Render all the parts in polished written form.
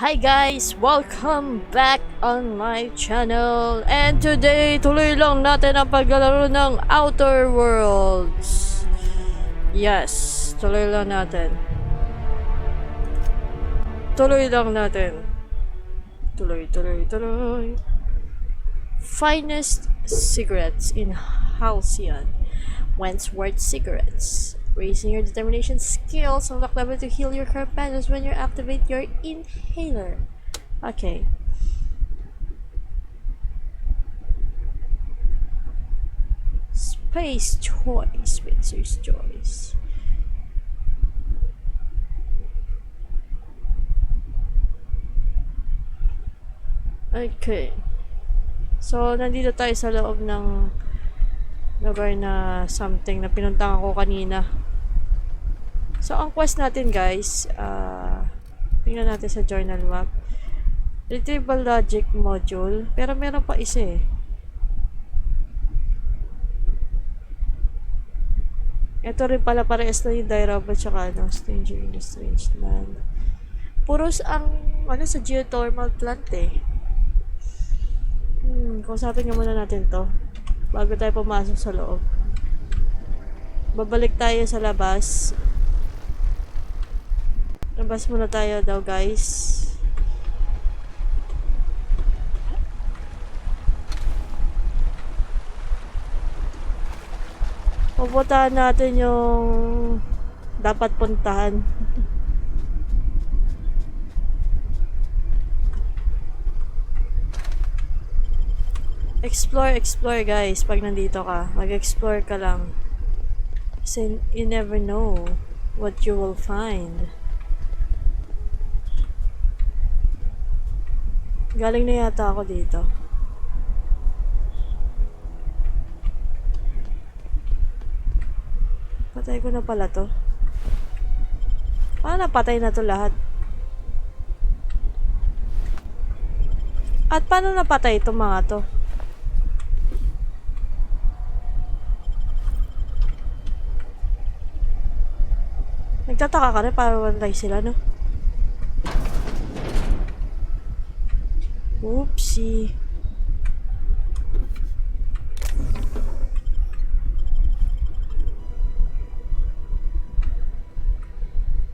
Hi guys! Welcome back on my channel! And today, tuloy lang natin ang paglalaro ng Outer Worlds. Yes, tuloy lang natin. Tuloy lang natin. Tuloy. Finest cigarettes in Halcyon. Wentworth cigarettes. Raising your determination skills, unlock level to heal your companions when you activate your inhaler. Okay. Spacer's choice. Okay. So, nandito tayo sa loob ng lugar na something na pinuntahan ko kanina. So, ang quest natin guys, tingnan natin sa journal map. Retrieval logic module, pero meron pa isa eh. Ito rin pala parehas na yung Dirobot tsaka Stranger in a Strange Land. Puros ang sa geothermal plant eh. Kausapin nga muna natin to bago tayo pumasok sa loob. Babalik tayo sa labas. Labas muna tayo daw guys. Pupuntahan natin yung dapat puntahan. Explore guys pag nandito ka. Mag-explore ka lang. Kasi you never know what you will find. Galing na yata ako dito. Patay ko na pala to. Paano napatay na to lahat? At paano napatay itong mga to? Nagtataka ka rin para wala sila, no? Oopsie.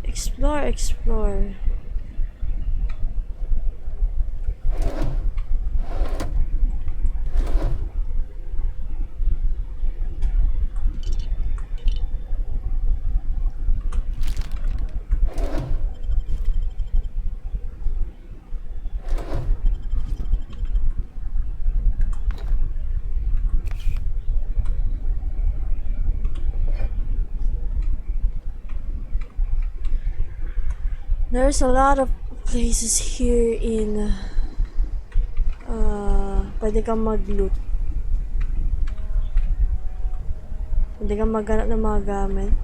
Explore. There's a lot of places here in pwede kang mag-loot. Pwede kang maghanap ng mga gamit.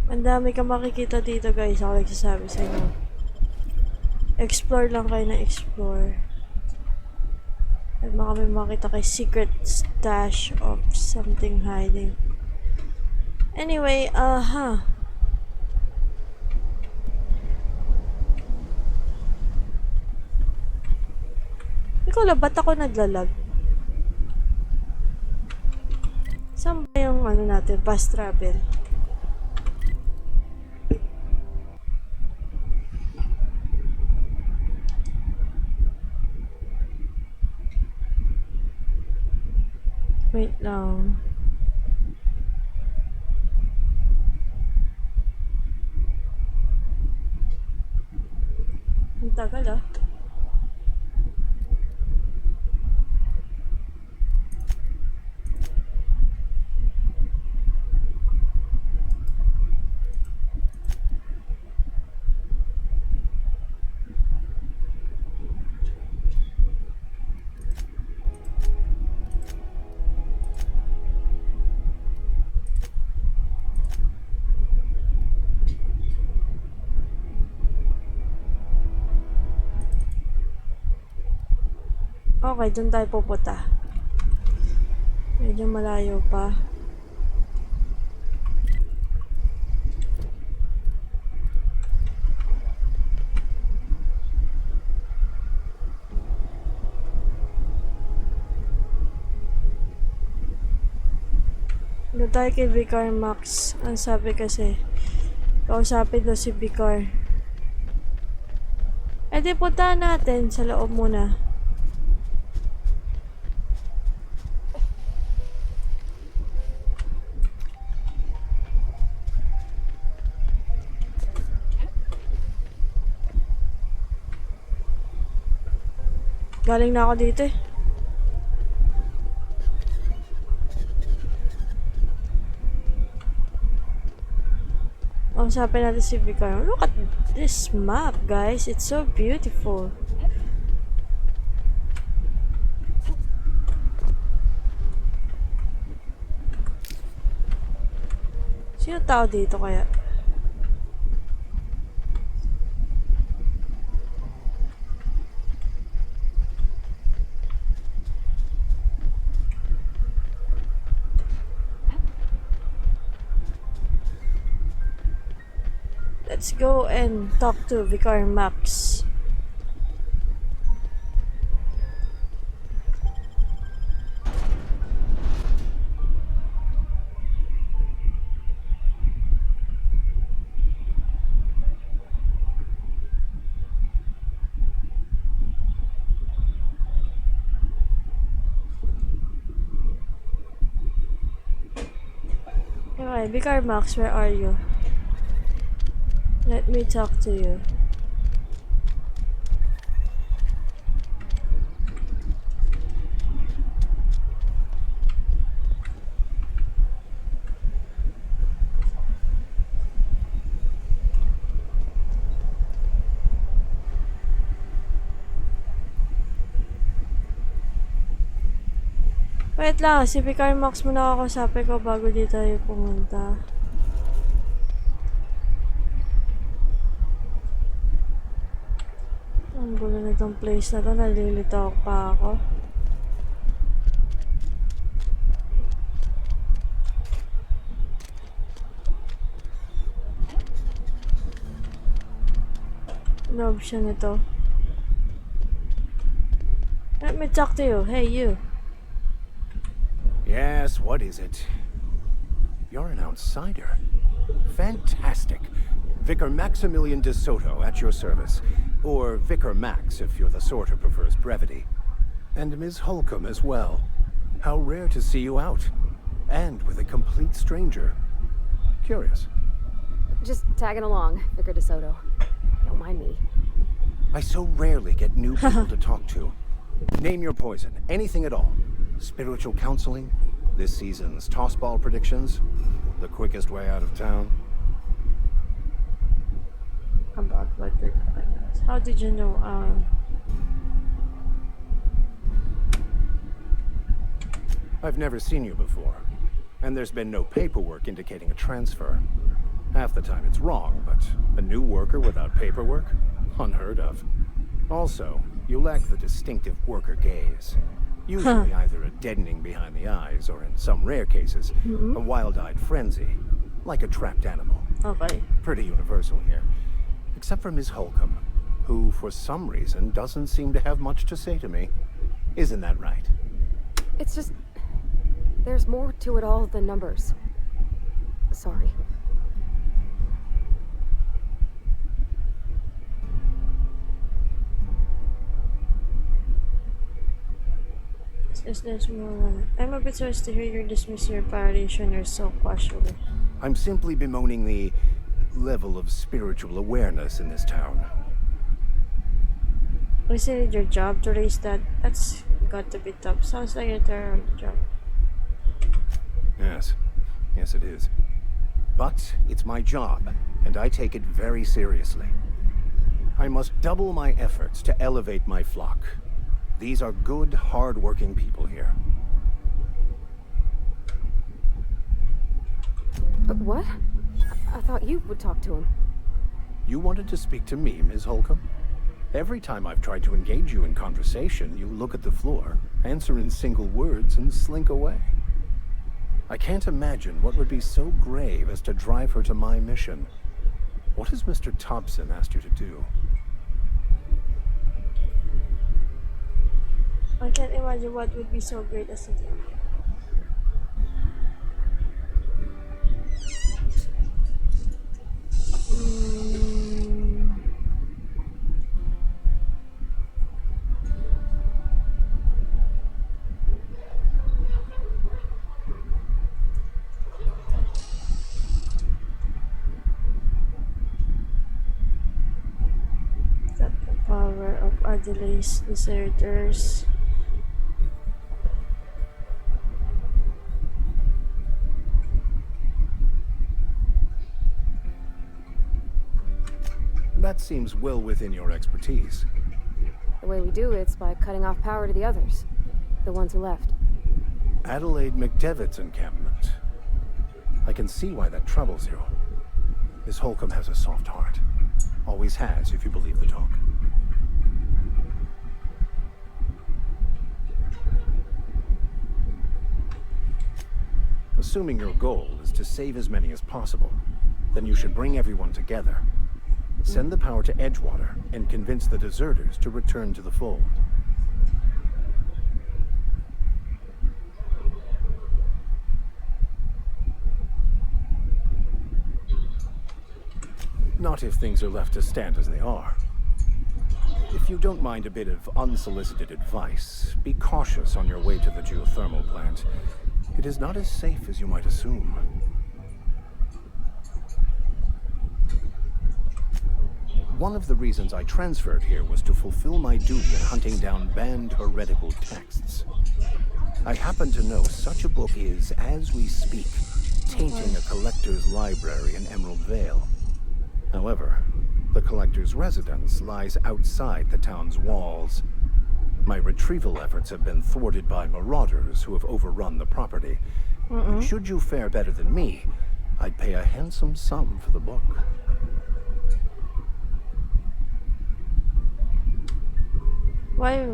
Ang dami kang makikita dito guys. Ako nagsasabi sa inyo. Explore lang kayo na explore. At baka may makita kay secret stash of something hiding. Anyway, Ikaw lang, ba't ako naglalag? Saan ba yung natin? Fast travel. Wait lang. Ang tagal ah. Okay, dun tayo pupunta. Medyo malayo pa. Doon tayo kay Vicar Max. Ang sabi kasi, kausapin daw si Vicar. Eh di puntahan natin sa loob muna. Galing na ako dito eh. Kausapin natin si Vicar. Look at this map, guys. It's so beautiful. Sino tao dito kaya? Let's go and talk to Vicar Max. Okay, Vicar Max, where are you? Let me talk to you. Wait lang, si Vicar Max muna ako kausapin ko bago di tayo pumunta. Ang gulo na itong place na to, nalilito pa ako. Ano option ito? Let me talk to you. Hey, you. Yes, what is it? You're an outsider. Fantastic. Vicar Maximilian de Soto at your service. Or Vicar Max if you're the sort who prefers brevity. And Ms. Holcomb as well. How rare to see you out. And with a complete stranger. Curious. Just tagging along, Vicar de Soto. Don't mind me. I so rarely get new people to talk to. Name your poison, anything at all. Spiritual counseling, this season's tossball predictions, the quickest way out of town. About what they're talking about. How did you know? I've never seen you before, and there's been no paperwork indicating a transfer. Half the time it's wrong, but a new worker without paperwork? Unheard of. Also, you lack the distinctive worker gaze. Usually either a deadening behind the eyes, or in some rare cases, a wild-eyed frenzy, like a trapped animal. Okay. Pretty universal here. Except for Ms. Holcomb, who for some reason doesn't seem to have much to say to me. Isn't that right? It's just... there's more to it all than numbers. Sorry. Is this more? I'm a bit surprised to hear you're dismissing your parishioners so casually. I'm simply bemoaning the level of spiritual awareness in this town. Isn't it your job to raise that? That's got to be tough. Sounds like a terrible job. Yes. Yes, it is. But it's my job, and I take it very seriously. I must double my efforts to elevate my flock. These are good, hard-working people here. What? I thought you would talk to him. You wanted to speak to me, Ms. Holcomb? Every time I've tried to engage you in conversation, you look at the floor, answer in single words, and slink away. I can't imagine what would be so grave as to drive her to my mission. What has Mr. Thompson asked you to do? I can't imagine what would be so great as it. Got the power of Adelaide's deserters. That seems well within your expertise. The way we do it's by cutting off power to the others, the ones who left. Adelaide McDevitt's encampment. I can see why that troubles you. Miss Holcomb has a soft heart. Always has, if you believe the talk. Assuming your goal is to save as many as possible, then you should bring everyone together. Send the power to Edgewater and convince the deserters to return to the fold. Not if things are left to stand as they are. If you don't mind a bit of unsolicited advice, be cautious on your way to the geothermal plant. It is not as safe as you might assume. One of the reasons I transferred here was to fulfill my duty in hunting down banned heretical texts. I happen to know such a book is, as we speak, tainting a collector's library in Emerald Vale. However, the collector's residence lies outside the town's walls. My retrieval efforts have been thwarted by marauders who have overrun the property. Should you fare better than me, I'd pay a handsome sum for the book. Why?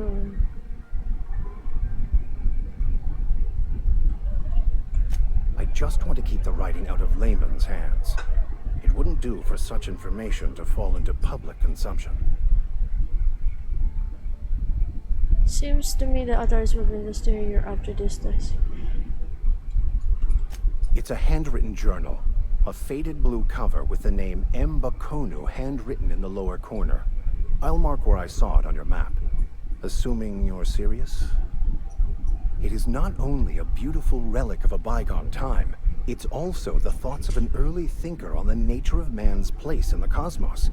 I just want to keep the writing out of layman's hands. It wouldn't do for such information to fall into public consumption. Seems to me the others will be steering you after this does. It's a handwritten journal. A faded blue cover with the name M. Bakonu handwritten in the lower corner. I'll mark where I saw it on your map. Assuming you're serious? It is not only a beautiful relic of a bygone time, it's also the thoughts of an early thinker on the nature of man's place in the cosmos.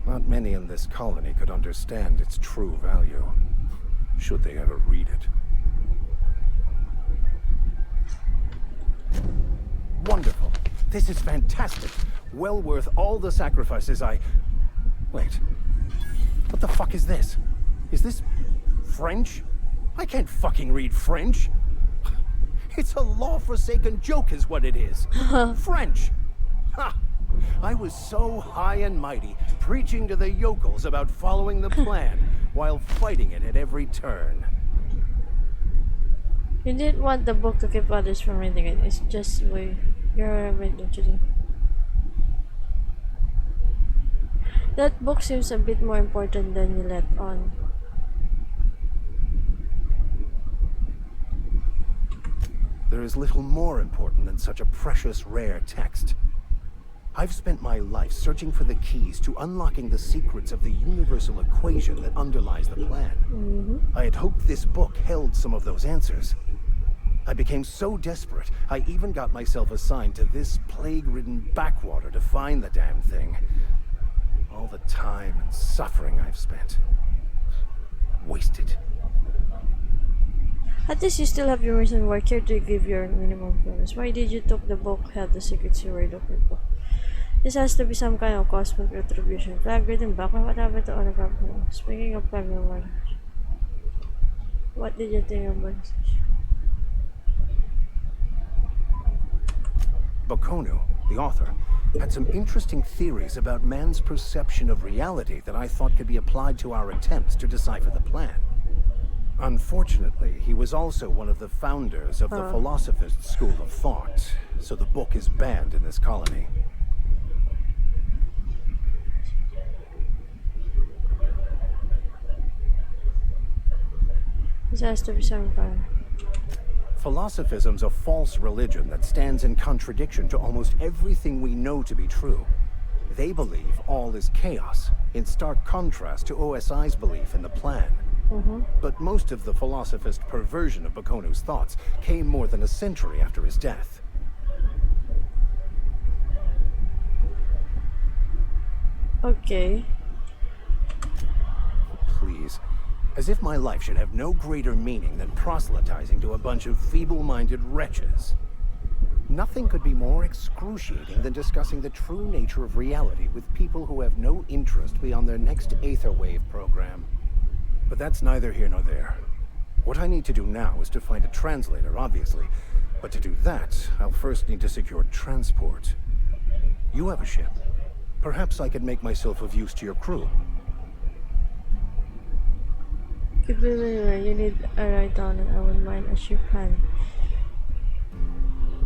Not many in this colony could understand its true value, should they ever read it. Wonderful. This is fantastic. Well worth all the sacrifices I... Wait. What the fuck is this? Is this French? I can't fucking read French. It's a law-forsaken joke is what it is. French. Ha! I was so high and mighty, preaching to the yokels about following the plan, while fighting it at every turn. You didn't want the book to keep others from reading it. It's just way you're right, don't you think? That book seems a bit more important than you let on. There is little more important than such a precious, rare text. I've spent my life searching for the keys to unlocking the secrets of the universal equation that underlies the plan. I had hoped this book held some of those answers. I became so desperate, I even got myself assigned to this plague-ridden backwater to find the damn thing. All the time and suffering I've spent. Wasted. At least you still have your reason work here to give your minimum bonus. Why did you took the book, have the secrets you were looking for? This has to be some kind of cosmic retribution. Flag written back. What happened to other problem? Speaking of problem, what did you think about this? Bakonu, the author, had some interesting theories about man's perception of reality that I thought could be applied to our attempts to decipher the plan. Unfortunately, he was also one of the founders of the Philosophist school of thought, so the book is banned in this colony. This has to be some kind. Philosophism's a false religion that stands in contradiction to almost everything we know to be true. They believe all is chaos, in stark contrast to OSI's belief in the plan. But most of the philosophist perversion of Bakonu's thoughts came more than a century after his death. Okay. Please. As if my life should have no greater meaning than proselytizing to a bunch of feeble-minded wretches. Nothing could be more excruciating than discussing the true nature of reality with people who have no interest beyond their next Aetherwave program. But that's neither here nor there. What I need to do now is to find a translator, obviously. But to do that, I'll first need to secure transport. You have a ship. Perhaps I could make myself of use to your crew. Could be anywhere. You need a ride down and I wouldn't mind a ship hand.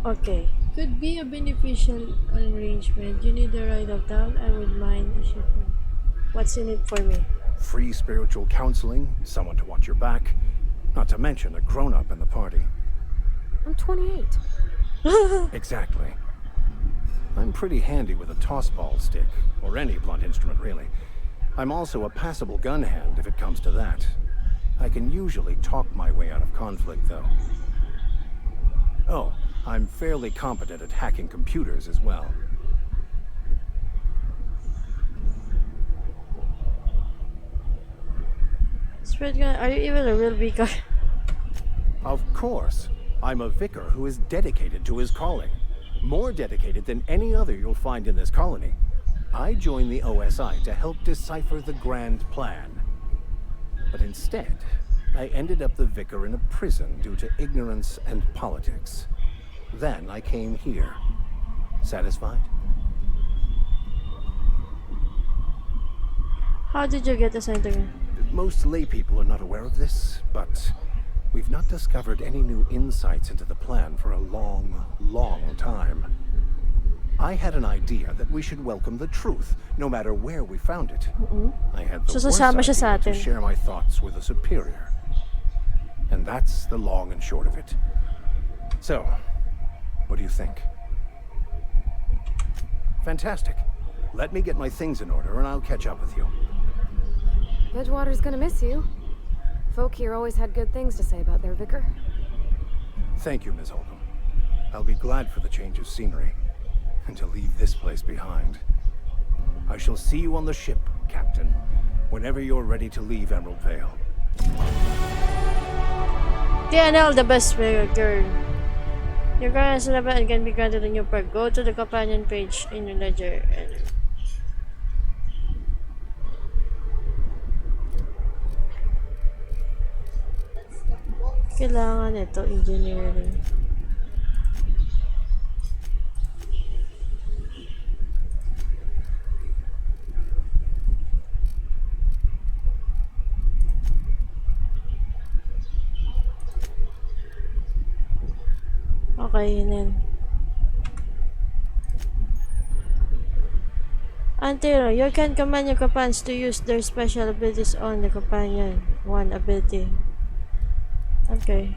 Okay. Could be a beneficial arrangement. You need a ride uptown, I would mind a ship hand. What's in it for me? Free spiritual counseling, someone to watch your back, not to mention a grown-up in the party. I'm 28. Exactly. I'm pretty handy with a toss-ball stick, or any blunt instrument really. I'm also a passable gun hand if it comes to that. I can usually talk my way out of conflict, though. Oh, I'm fairly competent at hacking computers as well. Spread gun, are you even a real vicar? Of course. I'm a vicar who is dedicated to his calling. More dedicated than any other you'll find in this colony. I joined the OSI to help decipher the grand plan. But instead, I ended up the vicar in a prison due to ignorance and politics. Then I came here. Satisfied? How did you get assigned to me? Most lay people are not aware of this, but we've not discovered any new insights into the plan for a long, long time. I had an idea that we should welcome the truth, no matter where we found it. I had the So sasama siya sa idea to atin. share my thoughts with a superior. And that's the long and short of it. So, what do you think? Fantastic. Let me get my things in order and I'll catch up with you. Edgewater's gonna miss you. Folk here always had good things to say about their vicar. Thank you, Ms. Holcomb. I'll be glad for the change of scenery, and to leave this place behind. I shall see you on the ship, Captain, whenever you're ready to leave Emerald Vale. TNL, the best way, girl. Your current salamat can be granted on your perk. Go to the companion page in your ledger and kailangan ito, engineering. Okay, yun yan. Antero, you can command your companions to use their special abilities on the companion. One ability. Okay.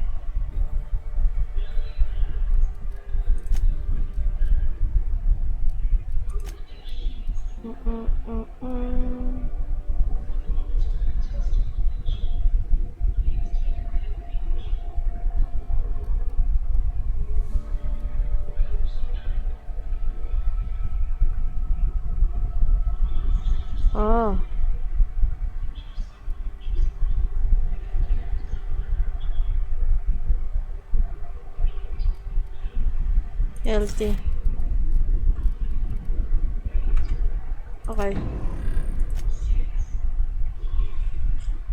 Oh. LT. Okay.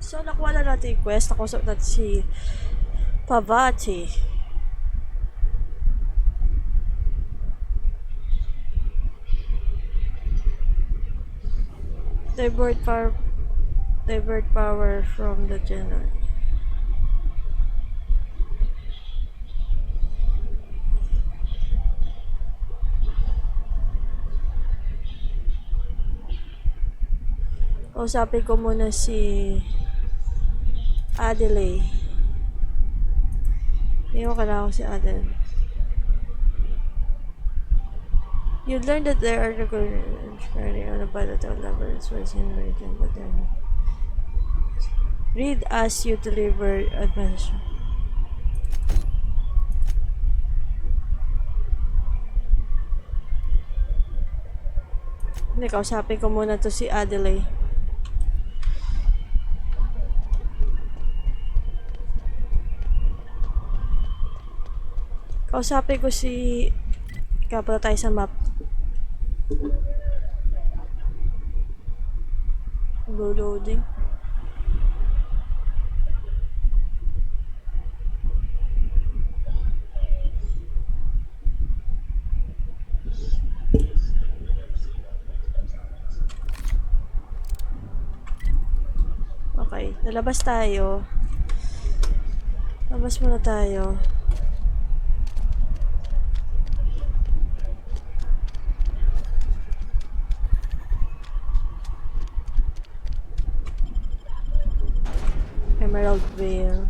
So, nakuha na natin yung quest. Nakusap natin si Pavati. Divert power from the generator. Usapin ko muna si Adelaide. Hindi mo kailangan si Adelaide. You learn that there are recurring on a bilateral level. It's what's in written, but they're not. Read as you deliver a message. Hindi, kausapin ko muna to si Adelaide. Kausapin ko si... Kapala tayo sa map. Loading. Okay, lalabas tayo. Labas muna tayo. Emerald Veil.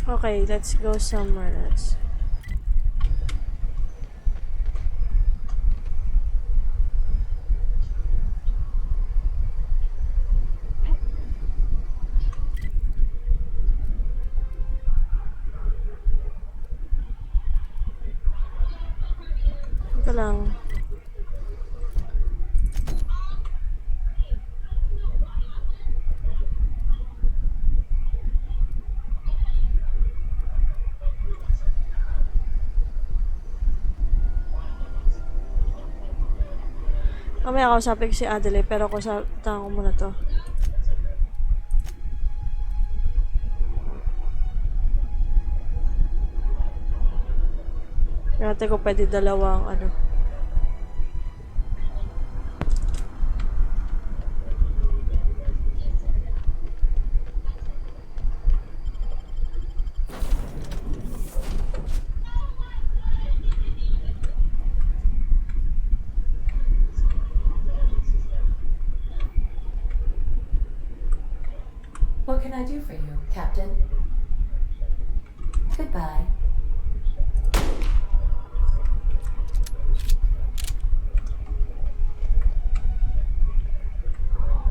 Okay, let's go somewhere else. Ito lang. Mamaya kausapin ko si Adelaide, pero kausapin ko muna to. Natin ko pwede dalawang ano. What can I do for you, Captain? Goodbye.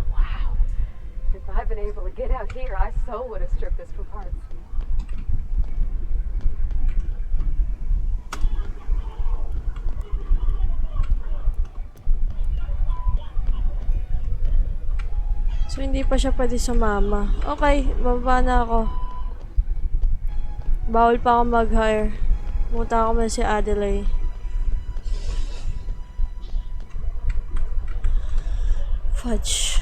Wow. If I'd been able to get out here, I so would have stripped this for parts. So, hindi pa siya pwede sumama. Okay, bababa na ako. Bawal pa ako mag-hire. Pumunta ako muna si Adelaide. Fudge.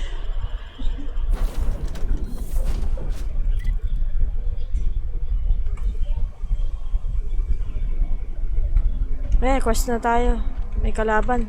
Quest na tayo. May kalaban.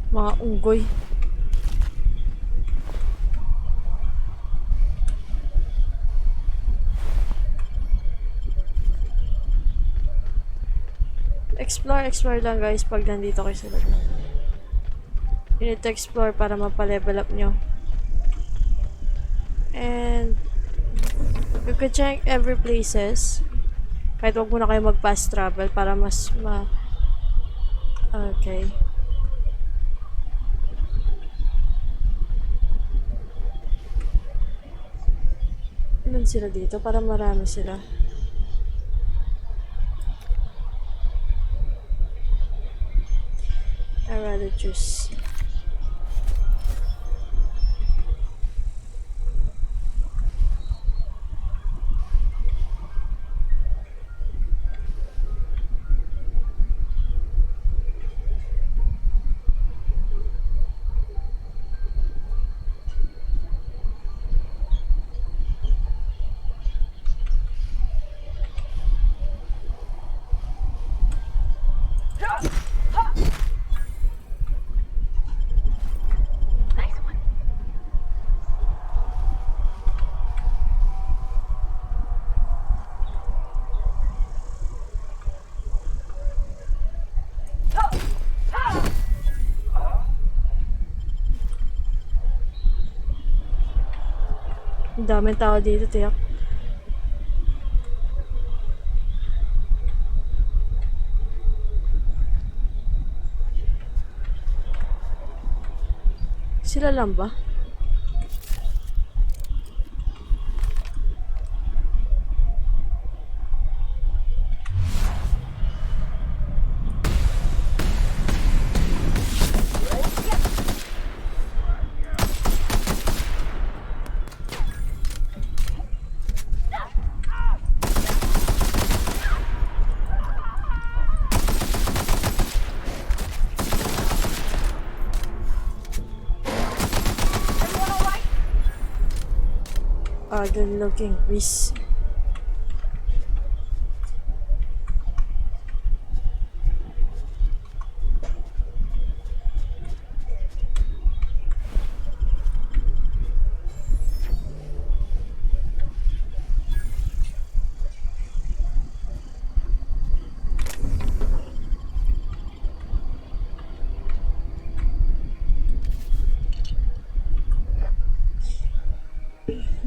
Mga unggoy. Explore lang guys pag nandito kayo sa loob. You need to explore para mapalevel up nyo. And you could check every places. Kahit wag muna kayo mag-fast travel para mas Okay. Ilan sila dito? Para marami sila. I rather choose. Ang daming tao dito, tiyak. Sila lang ba? Good looking beast.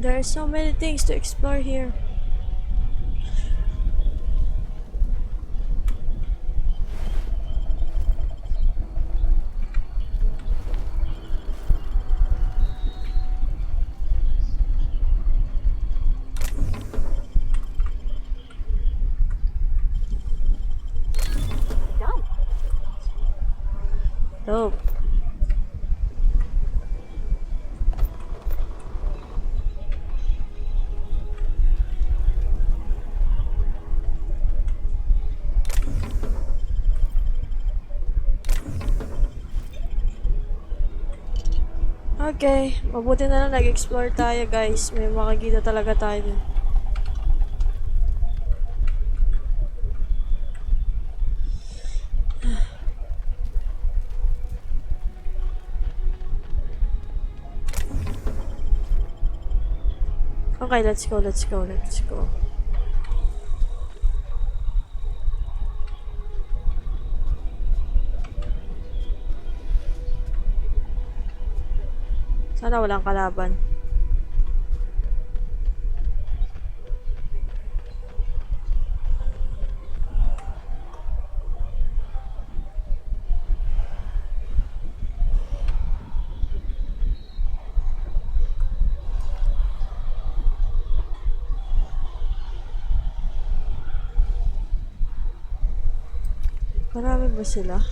There are so many things to explore here. Dope. Okay, mabuti na lang nag-explore tayo guys. May makikita talaga tayo dun. Okay, let's go, let's go, let's go. Sana walang kalaban. Marami ba sila?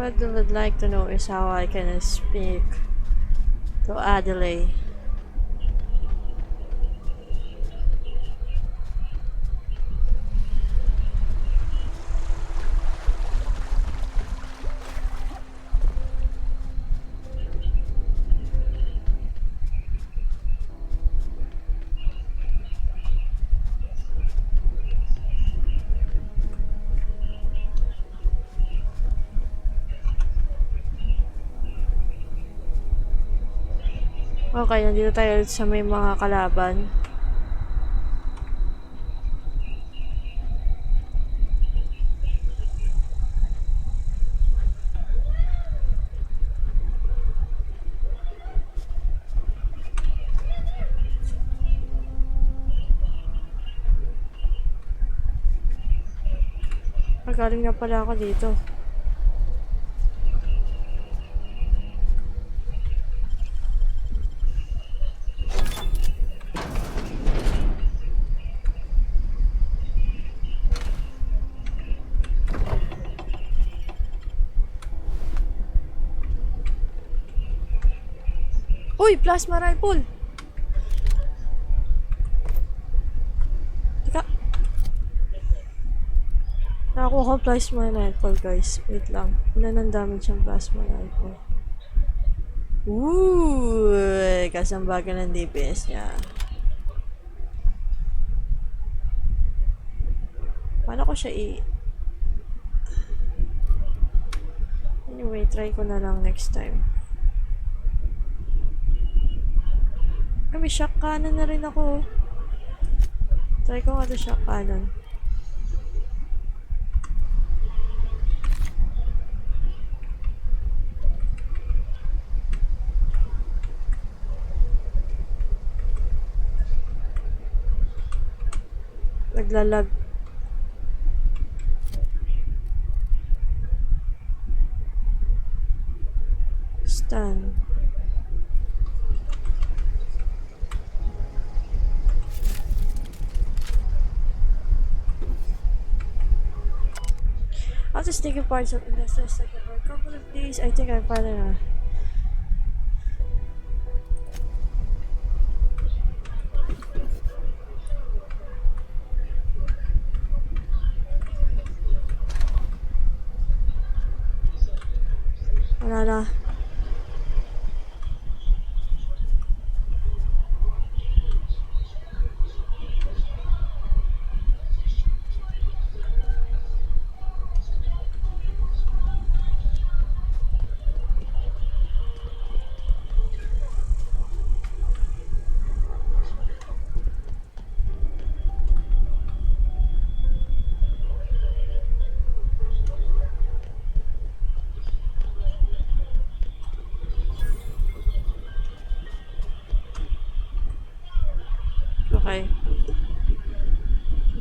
What I would like to know is how I can speak to Adelaide. Okay, nandito tayo ulit sa may mga kalaban. Magaling na pala ako dito. Uy! Plasma rifle! Teka. Nakakuha ko plasma rifle, guys. Wait lang. Ilan ang damage ang plasma rifle? Ooh! Kasambagan ng DPS niya. Paano ko siya Anyway, try ko na lang next time. May shock cannon na rin ako. Try ko nga ito shock cannon. Naglalag. Stun. After taking parts of investors like for a couple of days, I think I'm finally wala na. Okay.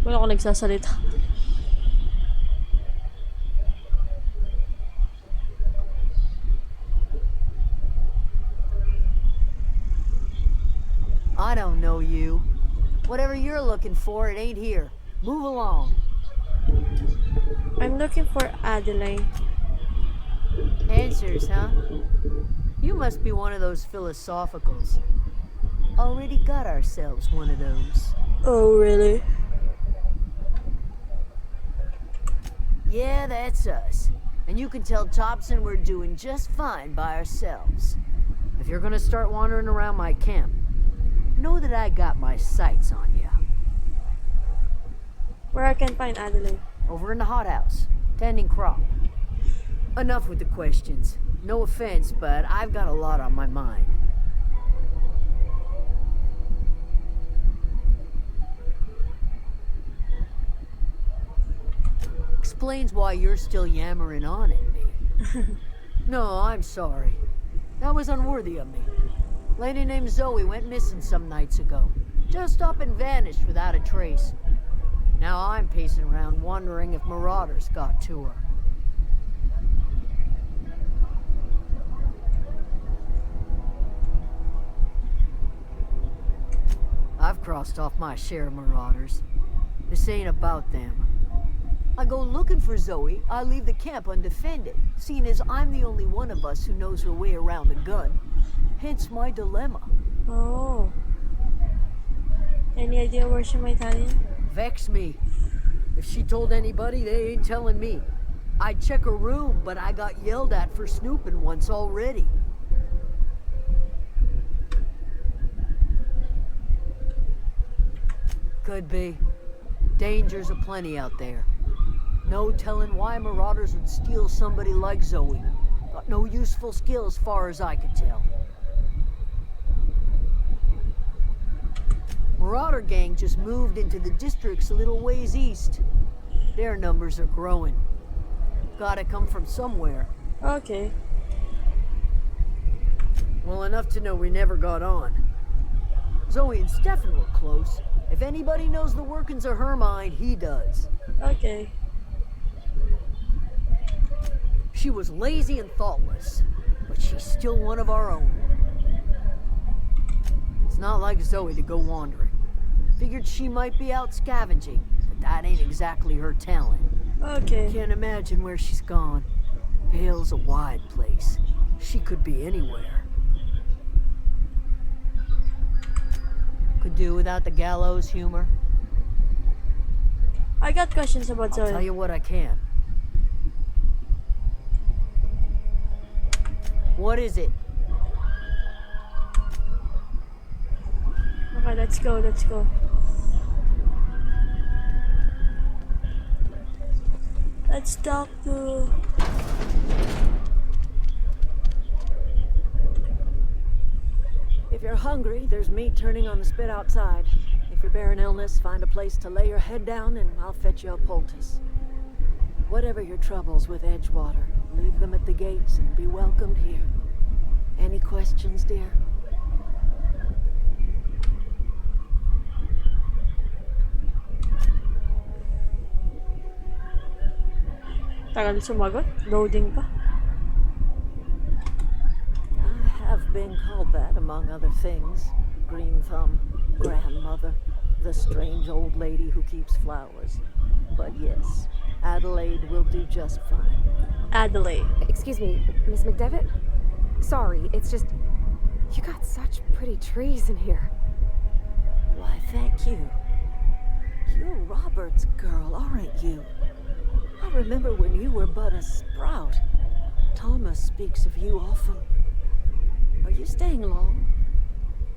Wala ako nagsasalita. I don't know you. Whatever you're looking for, it ain't here. Move along. I'm looking for Adelaide. Answers, huh? You must be one of those philosophicals. Already got ourselves one of those. Oh, really? Yeah, that's us. And you can tell Thompson we're doing just fine by ourselves. If you're gonna start wandering around my camp, know that I got my sights on you. Where I can find Adelaide? Over in the hothouse, tending crop. Enough with the questions. No offense, but I've got a lot on my mind. Explains why you're still yammering on at me. No, I'm sorry. That was unworthy of me. Lady named Zoe went missing some nights ago. Just up and vanished without a trace. Now I'm pacing around wondering if marauders got to her. I've crossed off my share of marauders. This ain't about them. I go looking for Zoe, I leave the camp undefended, seeing as I'm the only one of us who knows her way around the gun. Hence my dilemma. Oh. Any idea where she might hide in? Vex me. If she told anybody, they ain't telling me. I'd check her room, but I got yelled at for snooping once already. Could be. Dangers aplenty out there. No telling why marauders would steal somebody like Zoe. Got no useful skill as far as I could tell. Marauder gang just moved into the districts a little ways east. Their numbers are growing. Gotta come from somewhere. Okay. Well, enough to know we never got on. Zoe and Stefan were close. If anybody knows the workings of her mind, he does. Okay. She was lazy and thoughtless, but she's still one of our own. It's not like Zoe to go wandering. Figured she might be out scavenging, but that ain't exactly her talent. Okay. Can't imagine where she's gone. Vale's a wide place. She could be anywhere. Could do without the gallows humor. I got questions about I'll tell Zoe. you what I can. What is it? Okay, let's go, let's go. Let's talk to... If you're hungry, there's meat turning on the spit outside. If you're bearing illness, find a place to lay your head down and I'll fetch you a poultice. Whatever your troubles with Edgewater, leave them at the gates and be welcomed here. Any questions, dear? Tagal sumagot? Loading pa. I have been called that, among other things. Green Thumb, grandmother, the strange old lady who keeps flowers. But yes, Adelaide will do just fine. Adelaide. Excuse me, Miss McDevitt? Sorry, it's just... You got such pretty trees in here. Why, thank you. You're Robert's girl, aren't you? I remember when you were but a sprout. Thomas speaks of you often. Are you staying long?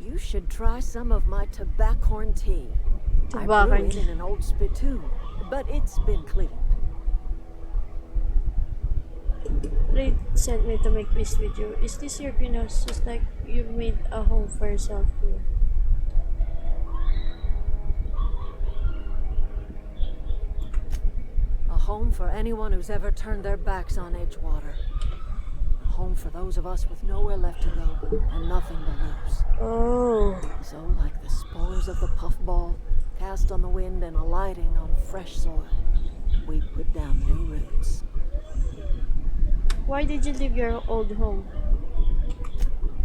You should try some of my tobaccorn tea. I brew Tobaccorn it tea. in an old spittoon, but it's been cleaned. Reed sent me to make peace with you. Is this your greenhouse? Just like you made a home for yourself here. A home for anyone who's ever turned their backs on Edgewater. A home for those of us with nowhere left to go and nothing to lose. Oh. So, like the spores of the puffball, cast on the wind and alighting on fresh soil, we put down new roots. Why did you leave your old home?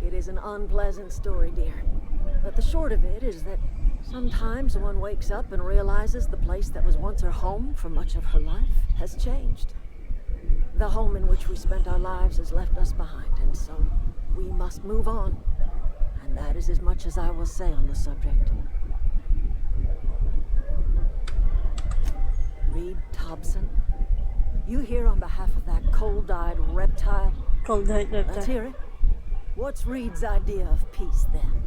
It is an unpleasant story, dear. But the short of it is that sometimes one wakes up and realizes the place that was once her home for much of her life has changed. The home in which we spent our lives has left us behind, and so we must move on. And that is as much as I will say on the subject. Reed Thompson, you here on behalf of that cold-eyed reptile? Cold night, Let's hear it. What's Reed's idea of peace, then?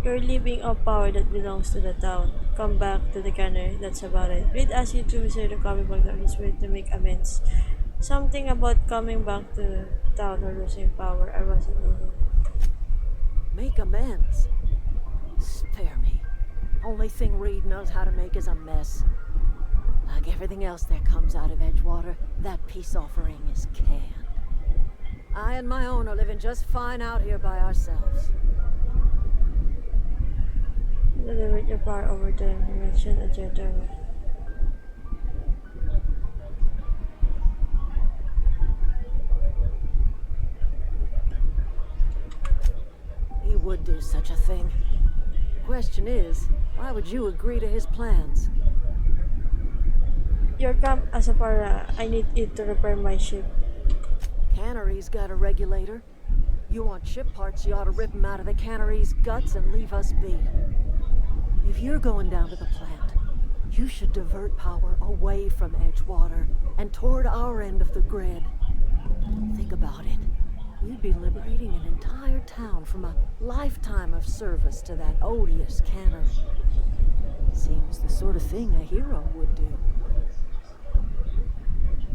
You're leaving a power that belongs to the town. Come back to the cannery, that's about it. Reed asked you to say the coming back of his way to make amends. Something about coming back to town or losing power. I wasn't in it. Make amends? Spare me. Only thing Reed knows how to make is a mess. Like everything else that comes out of Edgewater, that peace offering is canned. I and my own are living just fine out here by ourselves. Delivered your power over to him. He mentioned a gentleman. He would do such a thing. Question is, why would you agree to his plans? your camp as a para. I need it to repair my ship. Cannery's got a regulator. You want ship parts, you ought to rip them out of the cannery's guts and leave us be. If you're going down to the plant, you should divert power away from Edgewater and toward our end of the grid. Think about it. You'd be liberating an entire town from a lifetime of service to that odious cannery. Seems the sort of thing a hero would do.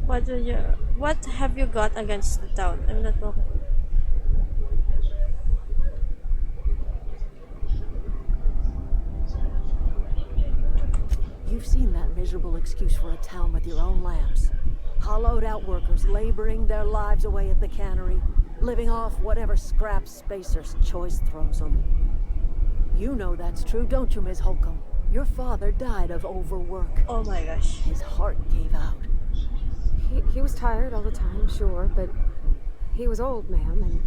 What have you got against the town? I'm not know. You've seen that miserable excuse for a town with your own lamps. Hollowed out workers laboring their lives away at the cannery, living off whatever scraps Spacer's Choice throws them. You know that's true, don't you, Ms. Holcomb? Your father died of overwork. Oh my gosh. His heart gave out. He was tired all the time, sure, but he was old, ma'am, and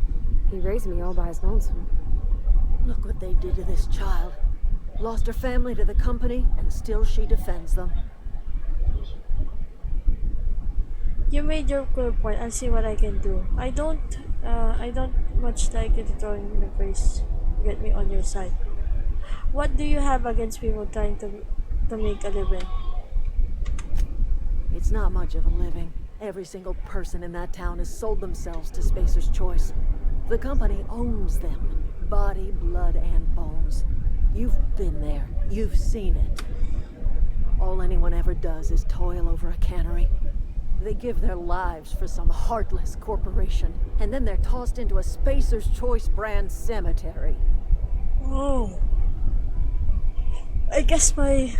he raised me all by his lonesome. Look what they did to this child. Lost her family to the company, and still she defends them. You made your clear point. I'll see what I can do. I don't much like you to throw in the face. Get me on your side. What do you have against people trying to make a living? It's not much of a living. Every single person in that town has sold themselves to Spacer's Choice. The company owns them. Body, blood, and bones. You've been there. You've seen it. All anyone ever does is toil over a cannery. They give their lives for some heartless corporation, and then they're tossed into a Spacer's Choice brand cemetery. Oh. I guess my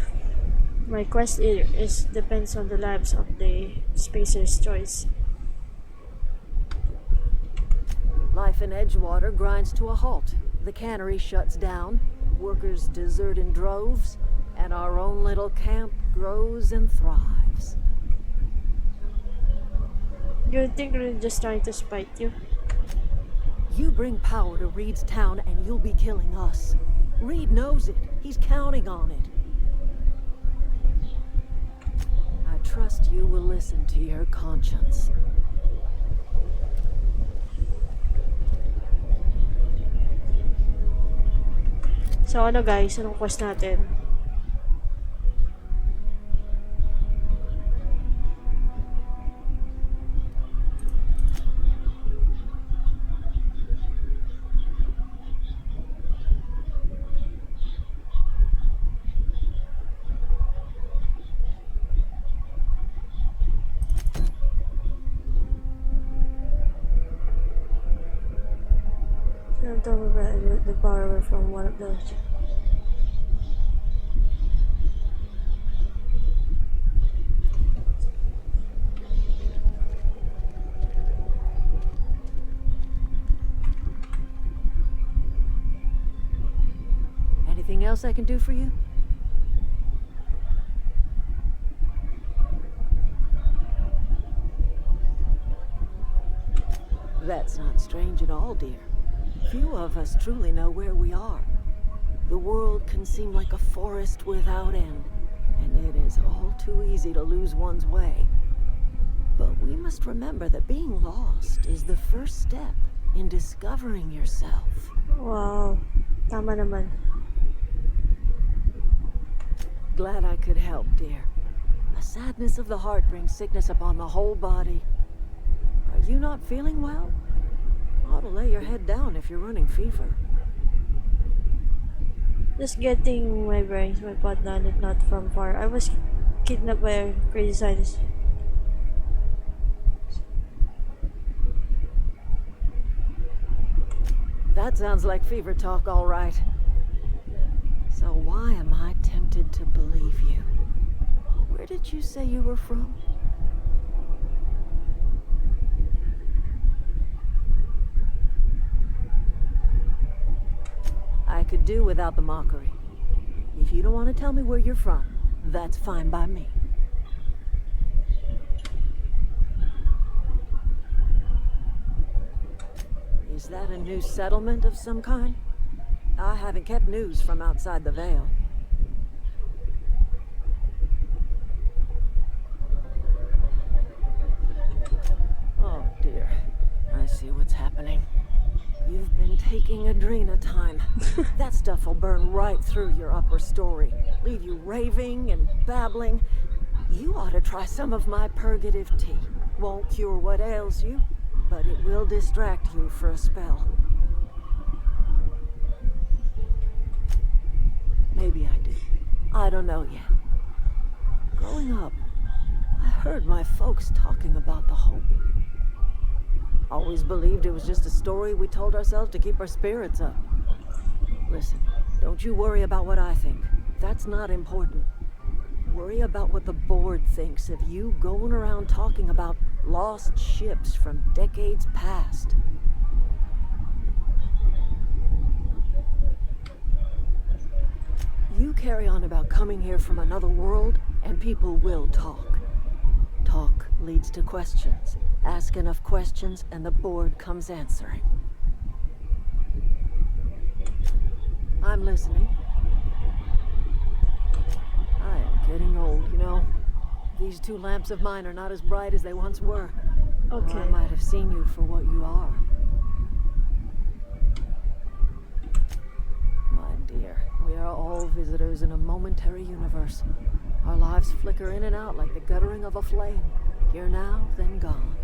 quest here is depends on the lives of the Spacer's Choice. Life in Edgewater grinds to a halt. The cannery shuts down, workers desert in droves, and our own little camp grows and thrives. You think they're just trying to spite you? You bring power to Reed's town and you'll be killing us. Reed knows it. He's counting on it. I trust you will listen to your conscience. So ano guys, anong quest natin? The power from one of those. Anything else I can do for you? That's not strange at all, dear. Few of us truly know where we are. The world can seem like a forest without end, and it is all too easy to lose one's way. But we must remember that being lost is the first step in discovering yourself. Wow. Tama naman. Glad I could help, dear. A sadness of the heart brings sickness upon the whole body. Are you not feeling well? Ought to lay your head down if you're running fever. Just getting my brains, my pot done it not from far. I was kidnapped by a crazy scientist. That sounds like fever talk, all right. So why am I tempted to believe you? Where did you say you were from? I could do without the mockery. If you don't want to tell me where you're from, that's fine by me. Is that a new settlement of some kind? I haven't kept news from outside the Veil. see what's happening. You've been taking adrenatime. That stuff will burn right through your upper story, leave you raving and babbling. You ought to try some of my purgative tea. Won't cure what ails you, but it will distract you for a spell. Maybe I did. I don't know yet. Growing up, I heard my folks talking about the Hope. Always believed it was just a story we told ourselves to keep our spirits up. Listen, don't you worry about what I think. That's not important. Worry about what the board thinks of you going around talking about lost ships from decades past. You carry on about coming here from another world, and people will talk. Talk leads to questions. Ask enough questions, and the board comes answering. I'm listening. I am getting old, you know. These two lamps of mine are not as bright as they once were. Okay. Or I might have seen you for what you are. My dear, we are all visitors in a momentary universe. Our lives flicker in and out like the guttering of a flame. Here now, then gone.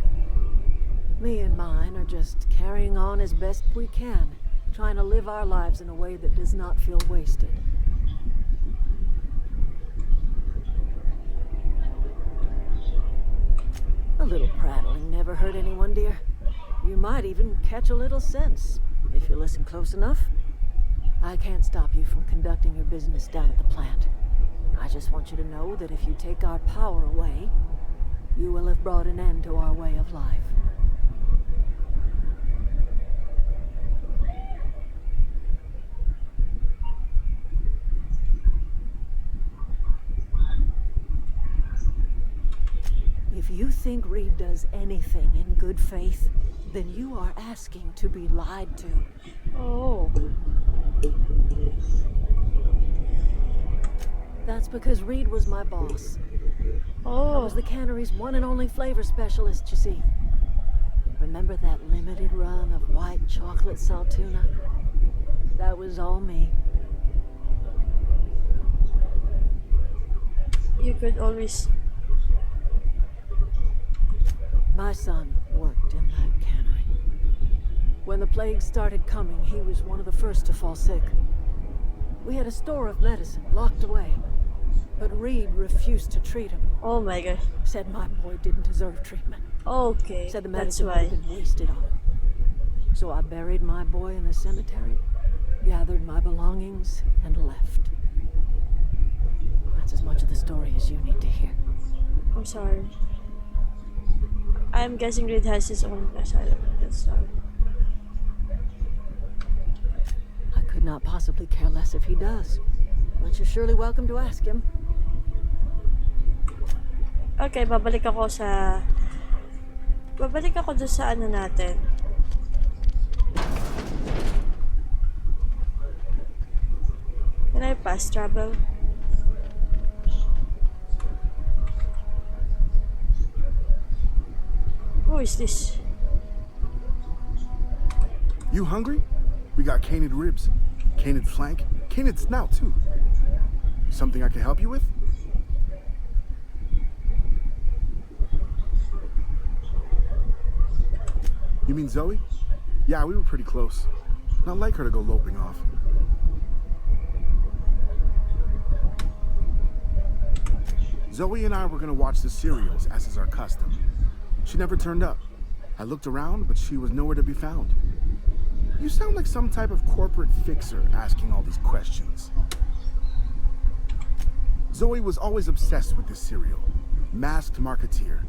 Me and mine are just carrying on as best we can, trying to live our lives in a way that does not feel wasted. A little prattling never hurt anyone, dear. You might even catch a little sense, if you listen close enough. I can't stop you from conducting your business down at the plant. I just want you to know that if you take our power away, you will have brought an end to our way of life. If you think Reed does anything in good faith, then you are asking to be lied to. Oh. That's because Reed was my boss. I Oh. was the cannery's one and only flavor specialist, you see. Remember that limited run of white chocolate salt tuna? That was all me. You could always... My son worked in that cannery. When the plague started coming, he was one of the first to fall sick. We had a store of medicine locked away, but Reed refused to treat him. Oh my god. Said my boy didn't deserve treatment. Okay, Said the that's medicine why. had been wasted on him. So I buried my boy in the cemetery, gathered my belongings, and left. That's as much of the story as you need to hear. I'm sorry. I'm guessing Reed has his own side of it. That's sorry. I could not possibly care less if he does, but you're surely welcome to ask him. Okay, babalik ako doon sa ano natin. Can I fast travel? Who is this? You hungry? We got canid ribs, canid flank, canid snout too. Something I can help you with? You mean Zoe? Yeah, we were pretty close. Not like her to go loping off. Zoe and I were gonna watch the serials, as is our custom. She never turned up. I looked around, but she was nowhere to be found. You sound like some type of corporate fixer asking all these questions. Zoe was always obsessed with this serial. Masked marketeer.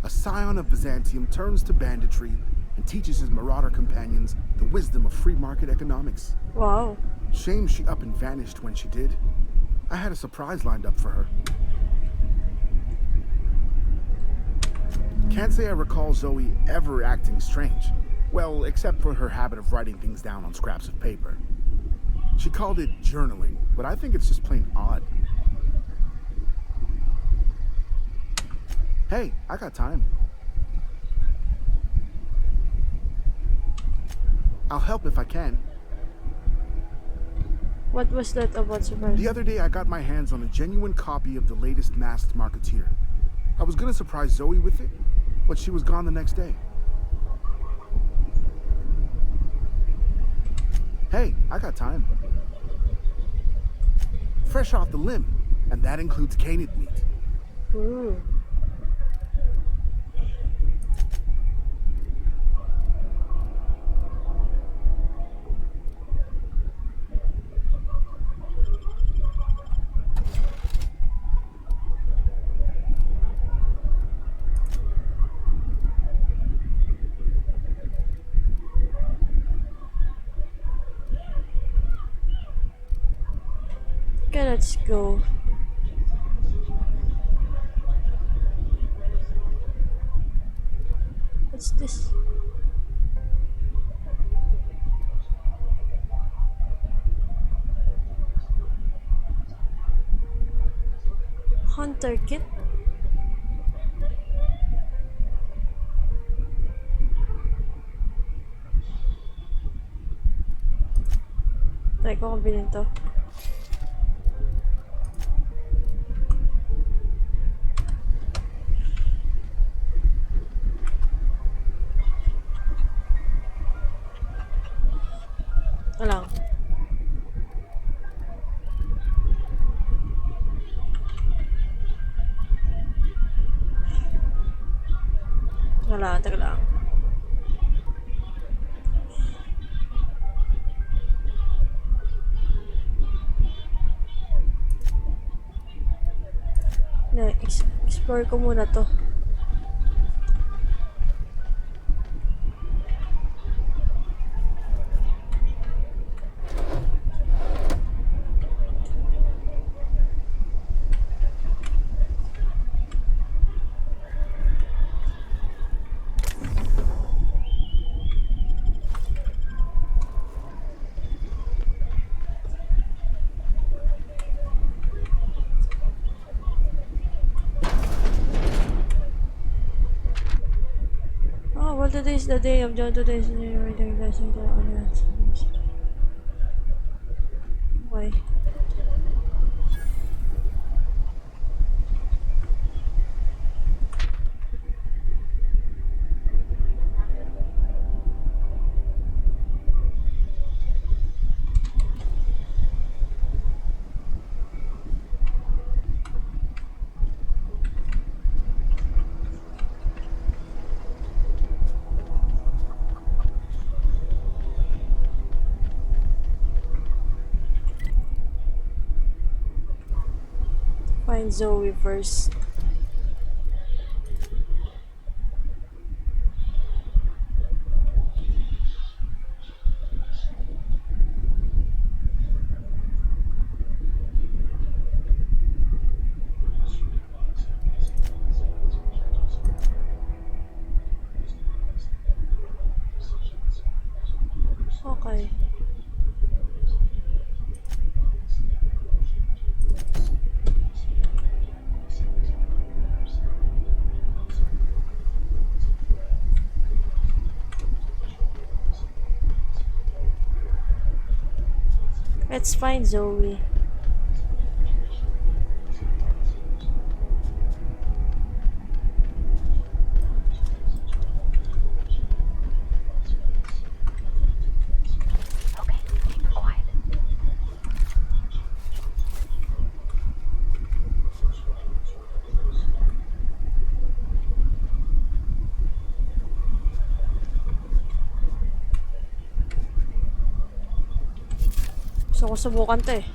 A scion of Byzantium turns to banditry and teaches his marauder companions the wisdom of free market economics. Wow. Shame she up and vanished when she did. I had a surprise lined up for her. Can't say I recall Zoe ever acting strange. Well, except for her habit of writing things down on scraps of paper. She called it journaling, but I think it's just plain odd. Hey, I got time. I'll help if I can. What was that about surprise? The other day, I got my hands on a genuine copy of the latest Masked Marketeer. I was gonna surprise Zoe with it, but she was gone the next day. Hey, I got time. Fresh off the limb, and that includes canid meat. Ooh. Okay, let's go. What's this? Hunter kit? Try ko kung bilhin to. Lang. Wala, taga lang. Explore ko muna to. Well, today is the day of John. Today is the day of reading blessing to all that. Why? Find Zoe first. Okay. Let's find Zoe. Gusto ko subukan to eh.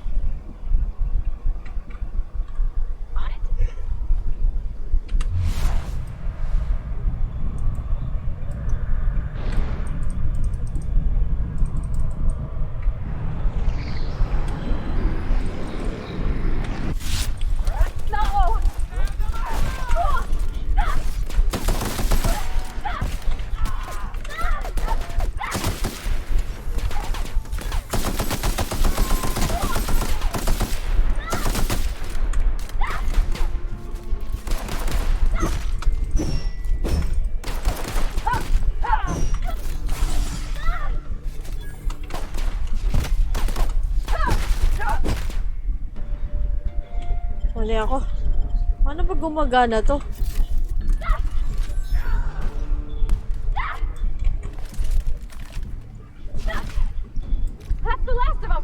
Mali ako. Paano ba gumagana to? That's the last of them!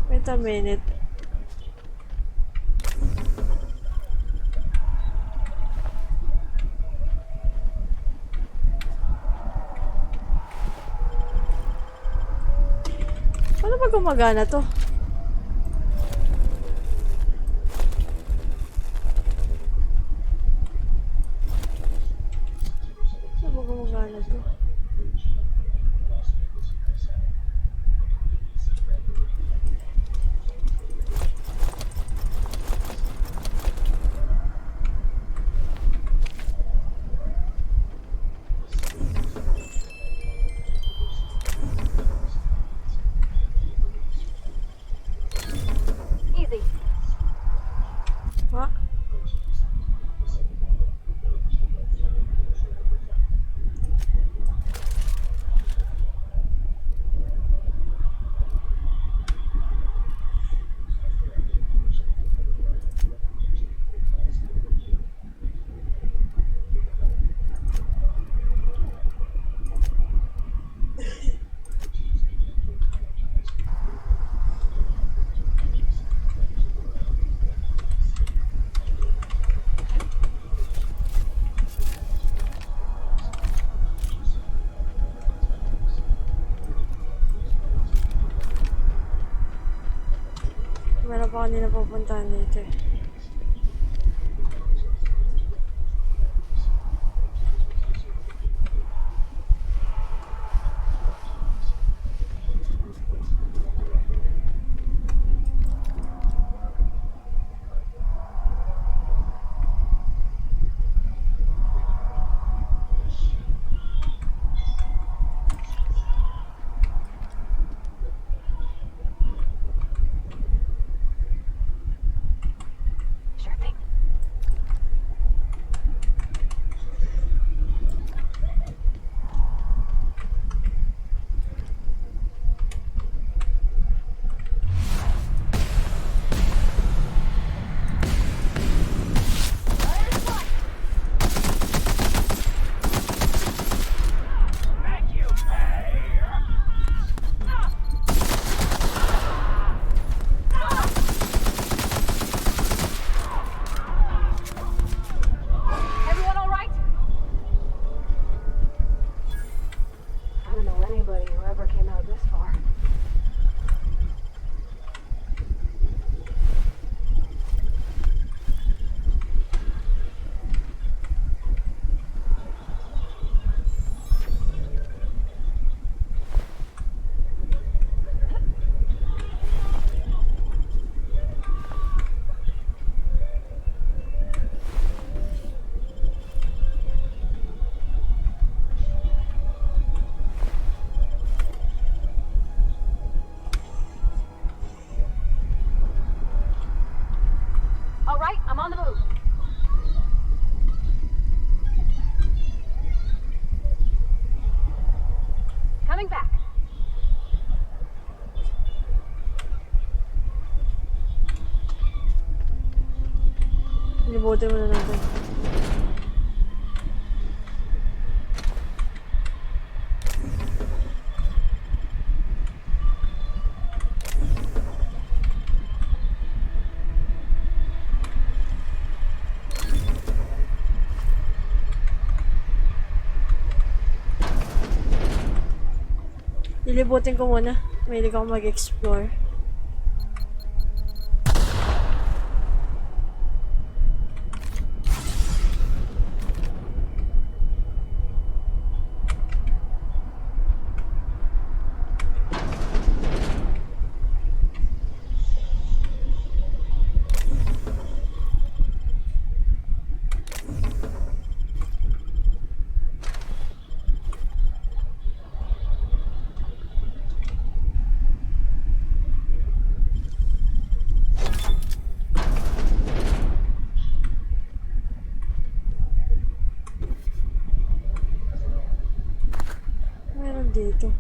Wait a minute. Paano ba gumagana to? Paano ba gumagana to? Easy. Ha? Meron pa kanina pupuntahan dito eh. Sure thing. Everyone all right? I don't know anybody who ever came out this far. All right, I'm on the move. Coming back. Libutin mo na natin. Lilibutin ko muna. Mahilig ako mag-explore. meron dito?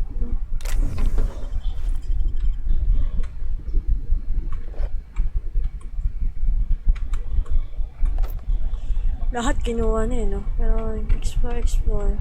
Lahat kinuha na no? Pero explore.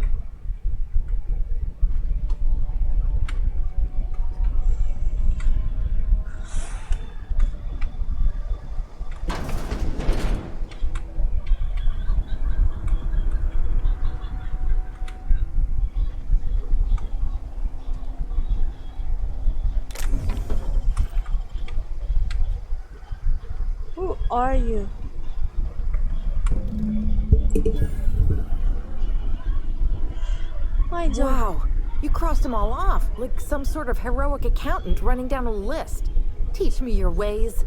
Who are you? Hi, Joe. Wow, you crossed them all off, like some sort of heroic accountant running down a list. Teach me your ways.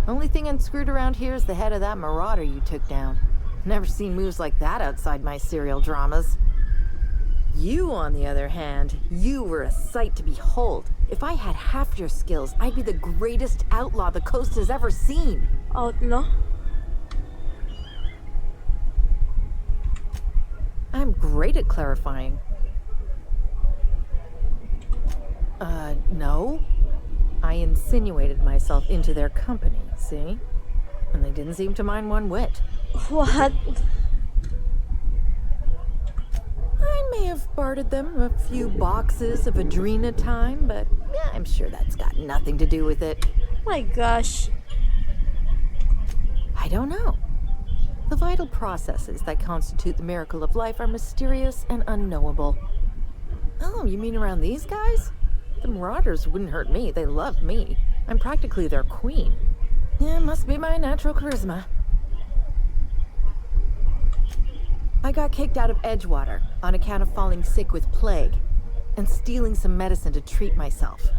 Only thing unscrewed around here is the head of that marauder you took down. Never seen moves like that outside my serial dramas. You, on the other hand, you were a sight to behold. If I had half your skills, I'd be the greatest outlaw the coast has ever seen. Outlaw? I'm great at clarifying. No. I insinuated myself into their company, see? And they didn't seem to mind one whit. What? I may have bartered them a few boxes of Adrena time, but yeah, I'm sure that's got nothing to do with it. My gosh. I don't know. The vital processes that constitute the miracle of life are mysterious and unknowable. Oh, you mean around these guys? The Marauders wouldn't hurt me. They love me. I'm practically their queen. Yeah, must be my natural charisma. I got kicked out of Edgewater on account of falling sick with plague and stealing some medicine to treat myself.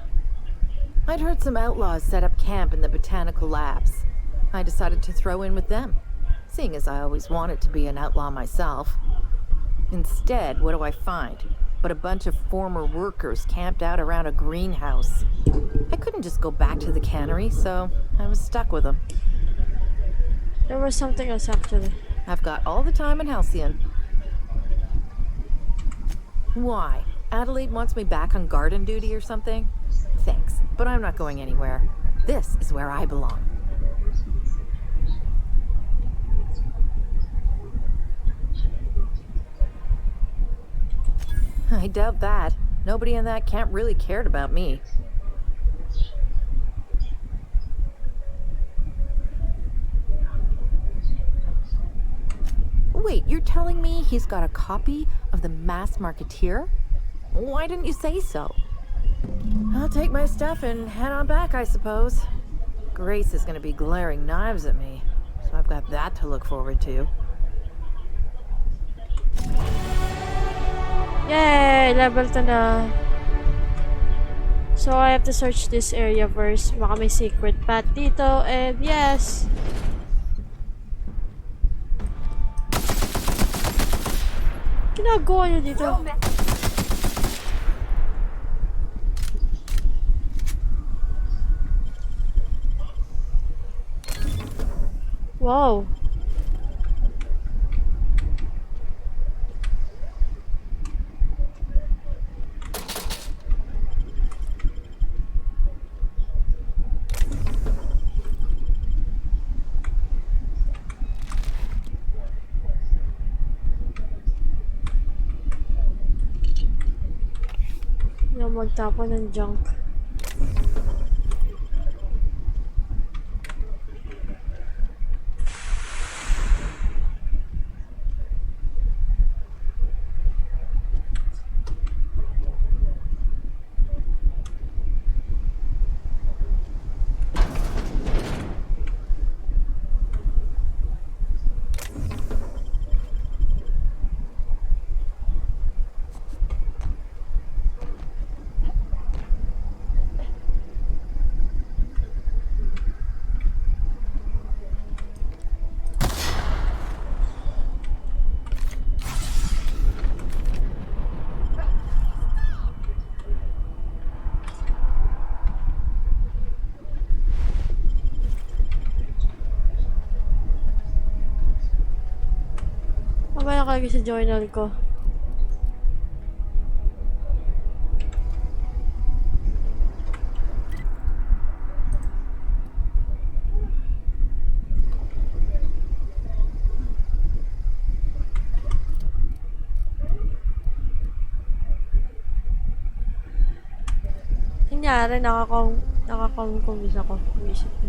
I'd heard some outlaws set up camp in the botanical labs. I decided to throw in with them, seeing as I always wanted to be an outlaw myself. Instead, what do I find? But a bunch of former workers camped out around a greenhouse. I couldn't just go back to the cannery, so I was stuck with them. There was something else actually. I've got all the time in Halcyon. Why? Adelaide wants me back on garden duty or something? Thanks, but I'm not going anywhere. This is where I belong. I doubt that. Nobody in that camp really cared about me. Wait, you're telling me he's got a copy of the Mass Marketeer? Why didn't you say so? I'll take my stuff and head on back, I suppose. Grace is gonna be glaring knives at me, so I've got that to look forward to. Yay! Level 2 na. So I have to search this area first. Baka may secret path dito. And yes! Ginagawa nyo dito? Wow! Yung magtapon ng junk. ba nakalagay sa journal ko? Nangyari, nakakong-confuse ako. Visit ko.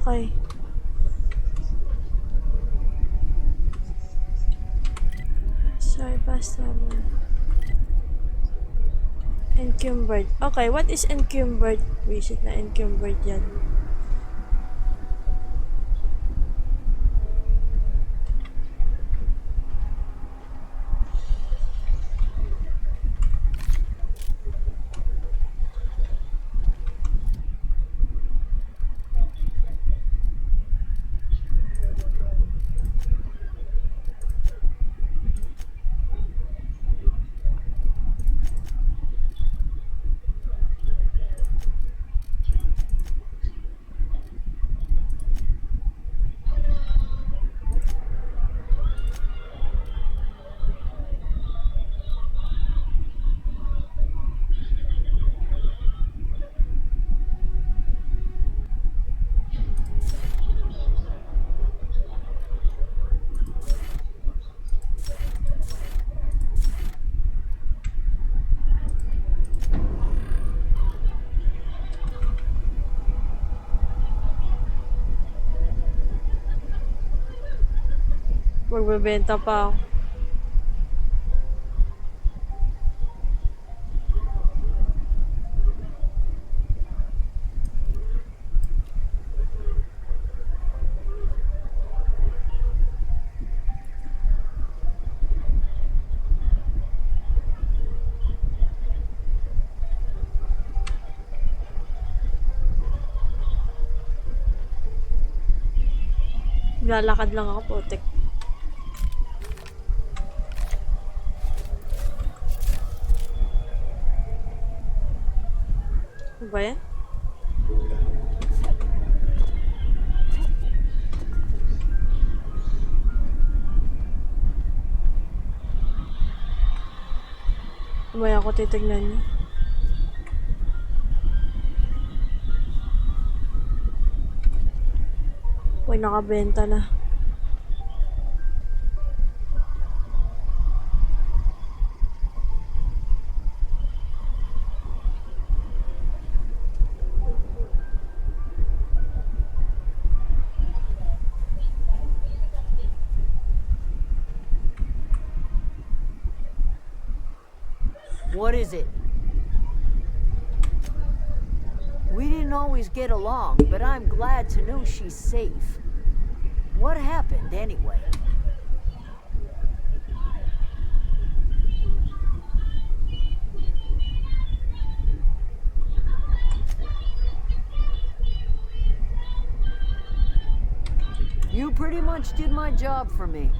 Okay. Sorry, basta mo. Encumbered. Okay, what is encumbered? Visit na encumbered yan. Magbebenta pa ako. Lalakad lang ako, putik. Ano ba yan? Umaya ako titignan niyo. Uy, nakabenta na. What is it? We didn't always get along, but I'm glad to know she's safe. What happened anyway? You pretty much did my job for me.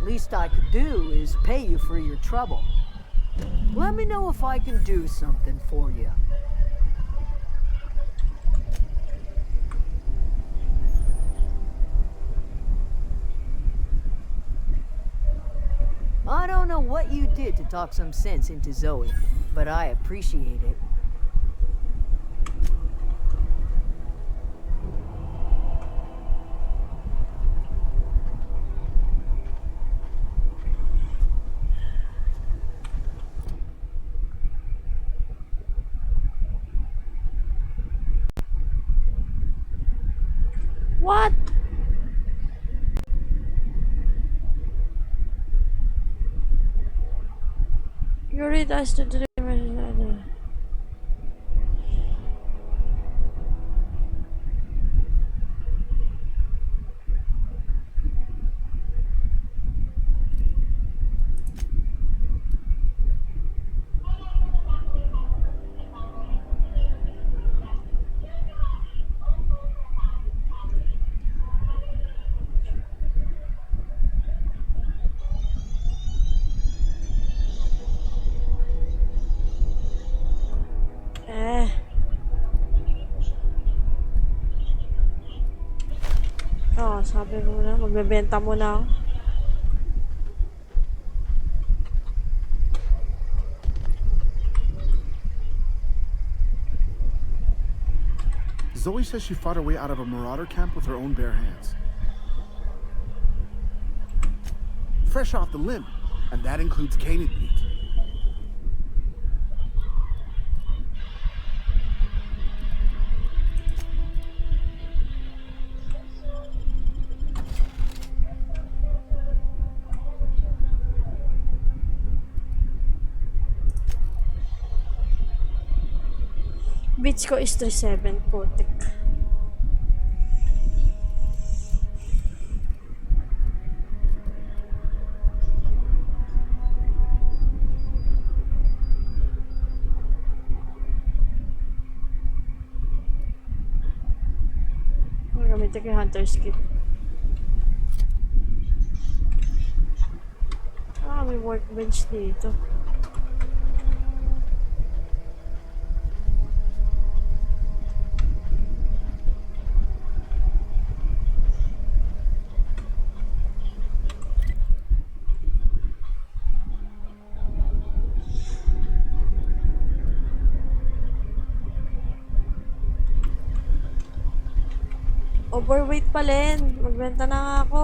Least I could do is pay you for your trouble. Let me know if I can do something for you. I don't know what you did to talk some sense into Zoe, but I appreciate it. What? You read us to deliver. Sabi ko na, magbebenta muna ako. Zoe says she fought her way out of a marauder camp with her own bare hands. Fresh off the limb, and that includes canid meat. Beats ko is 37, putik. Gamitin ko yung hunter's kit. May workbench dito. Overweight pa rin. Magbenta na nga ako.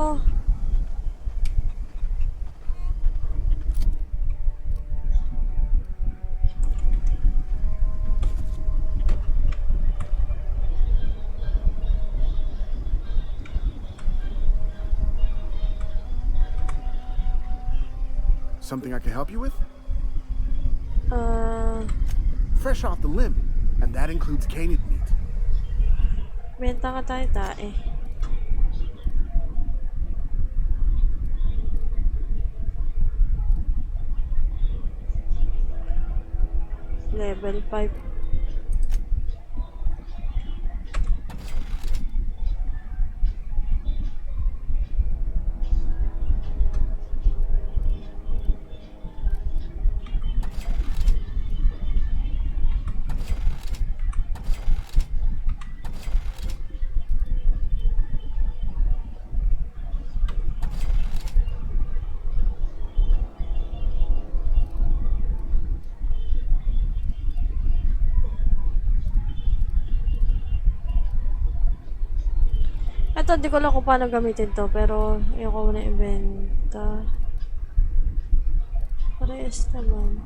Something I can help you with? Fresh off the limb, and that includes canid meat. Benta ka tayo tae. Level 5. Ito, hindi ko lang kung paano gamitin to, pero ayoko muna ibenta. Parehas naman.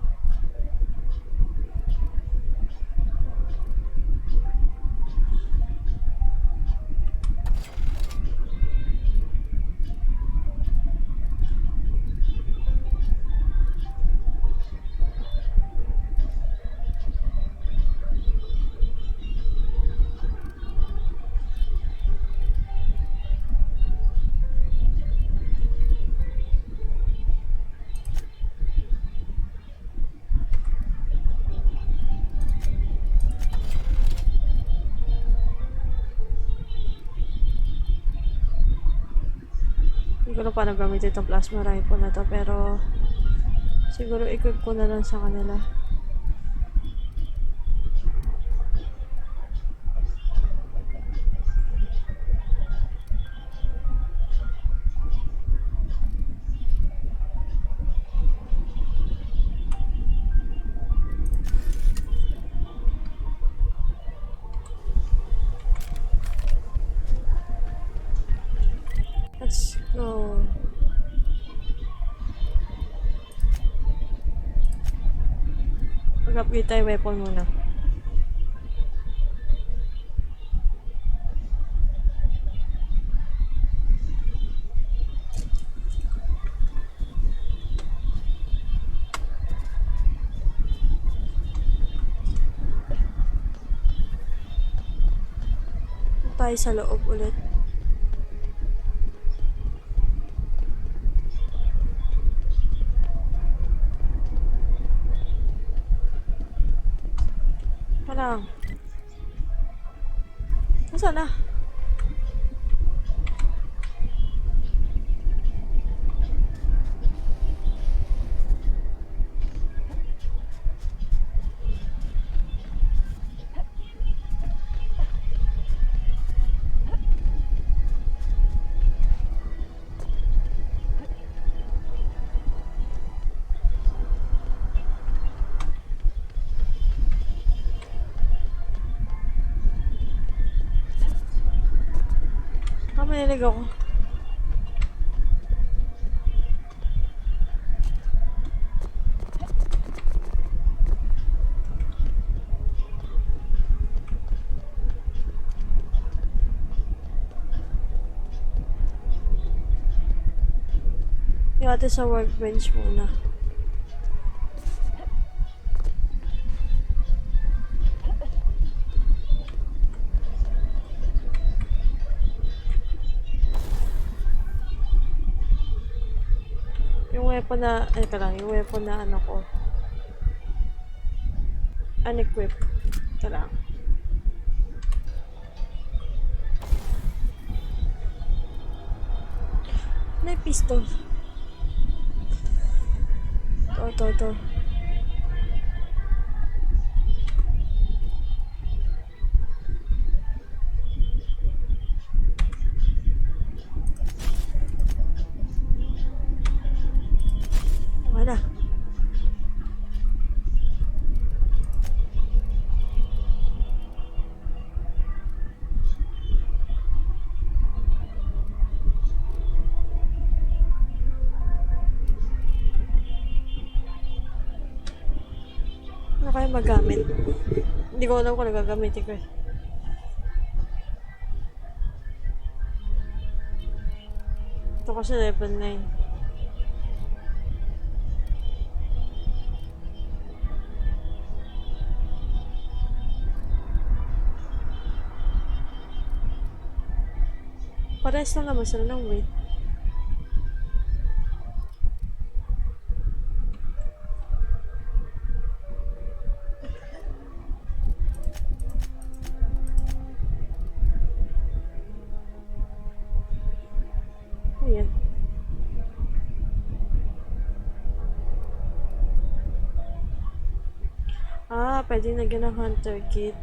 Hindi ko na paano gamitin itong plasma rifle na to, pero siguro equip ko na lang sa kanila. Let's go. Mag-upgrade tayo weapon muna. Tayo sa loob ulit. Parang nasaan na? narinig ako. Yung ate sa workbench muna. Yung weapon na, ay ka lang, yung weapon na ano ko. Unequip. Ito lang. May pistol. Ito. Wala. Ano kaya magamit? Hindi ko alam kung nagagamitin ko eh. Ito kasi level 9. Parehas lang naman sila ng weight. Ayan. Pwede lagyan ng hunter kit.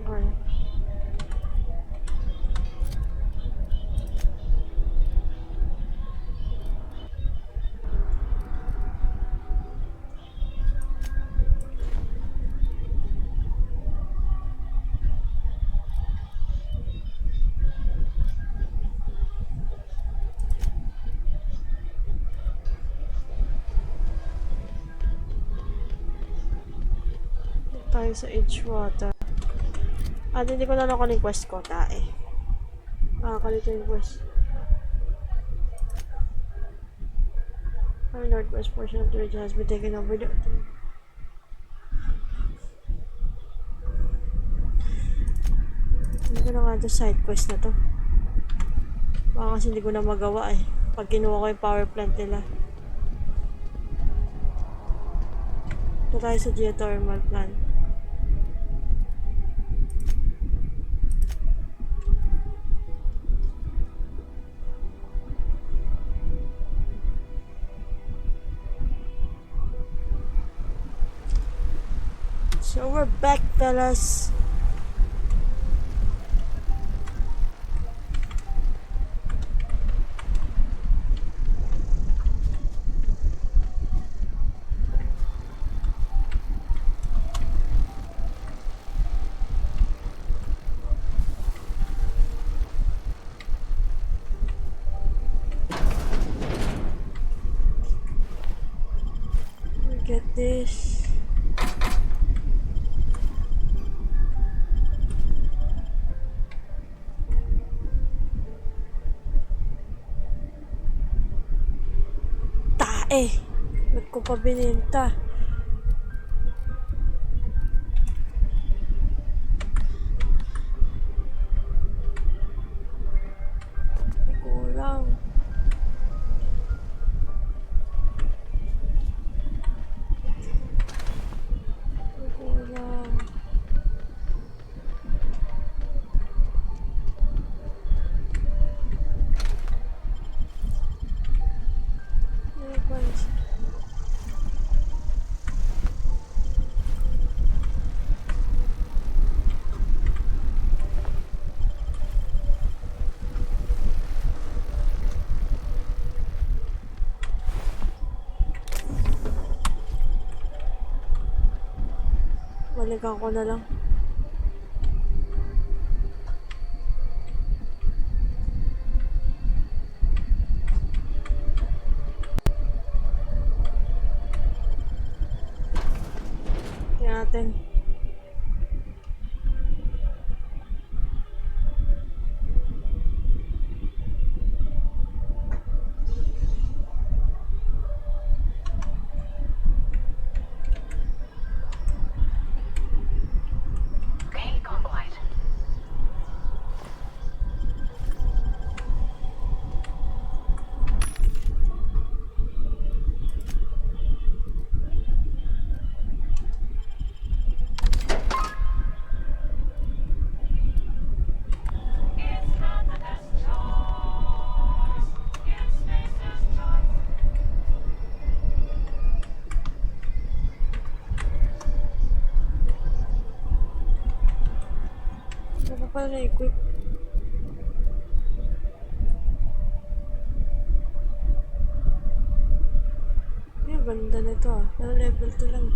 Okay. Tayo sa Edgewater. Hindi ko na lang yung quest ko, tae. Kalito yung quest. Our northwest portion of the ridge has been taken over the... Hindi ko na nga ito side quest na to. Baka kasi hindi ko na magawa eh. Pag kinuha ko yung power plant nila. Ito tayo sa geothermal plant. So we're back, fellas. We get this. Ba't ko pa bininta? Kulang. Kulang. Balikan ko na lang. Tingnan natin. Ano pa pala na-equip? Ay, ganda na ito ah. Pero level 2 lang.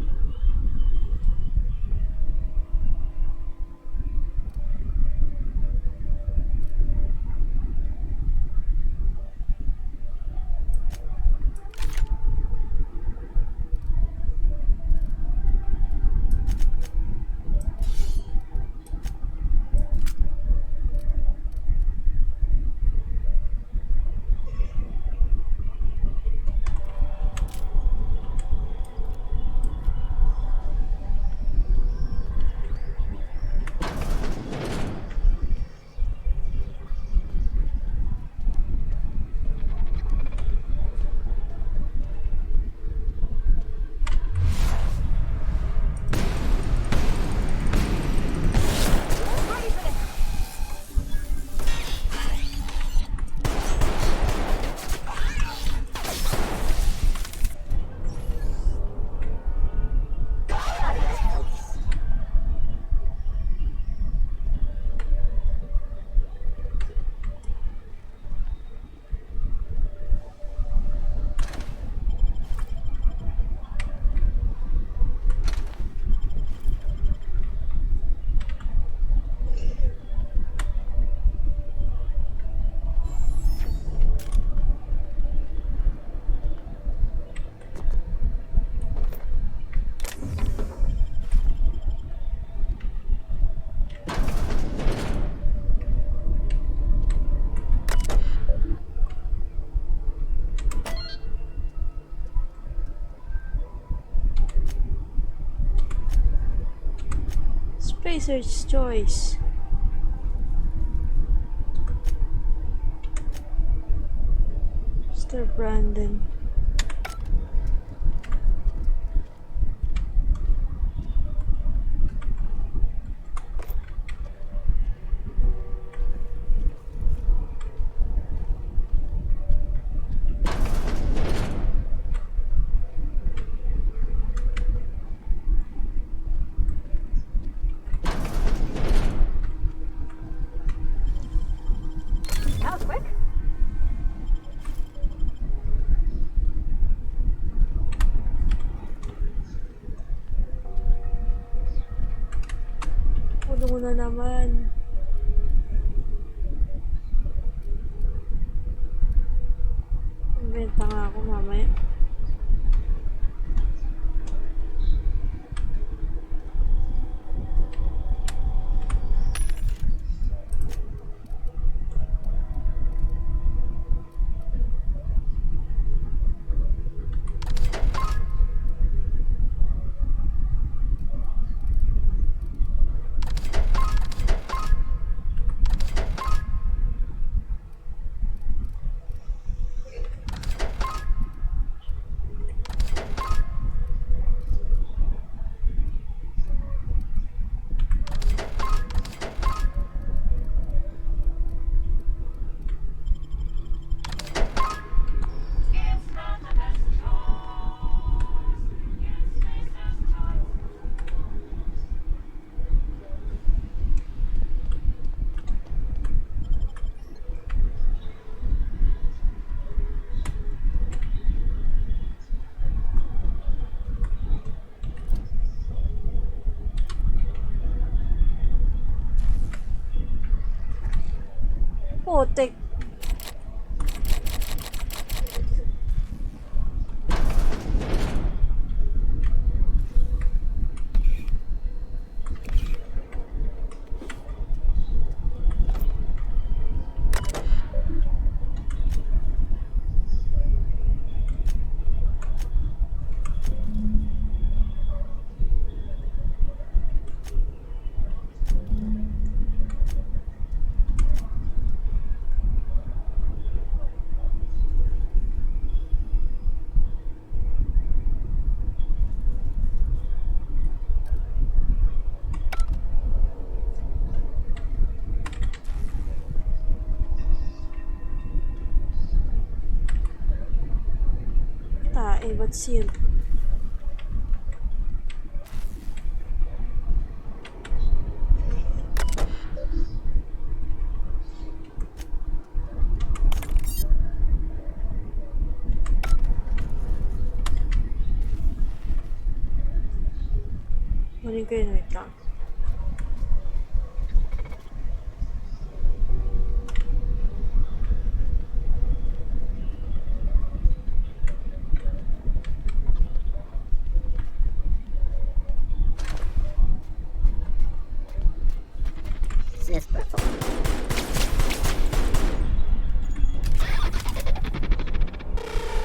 Spacer's Choice. Mr. Brandon. That was quick. Ulo mo na naman. Inventa nga ako mamaya. Putik. Tae, ba't seal? Maling ko yun, wait lang.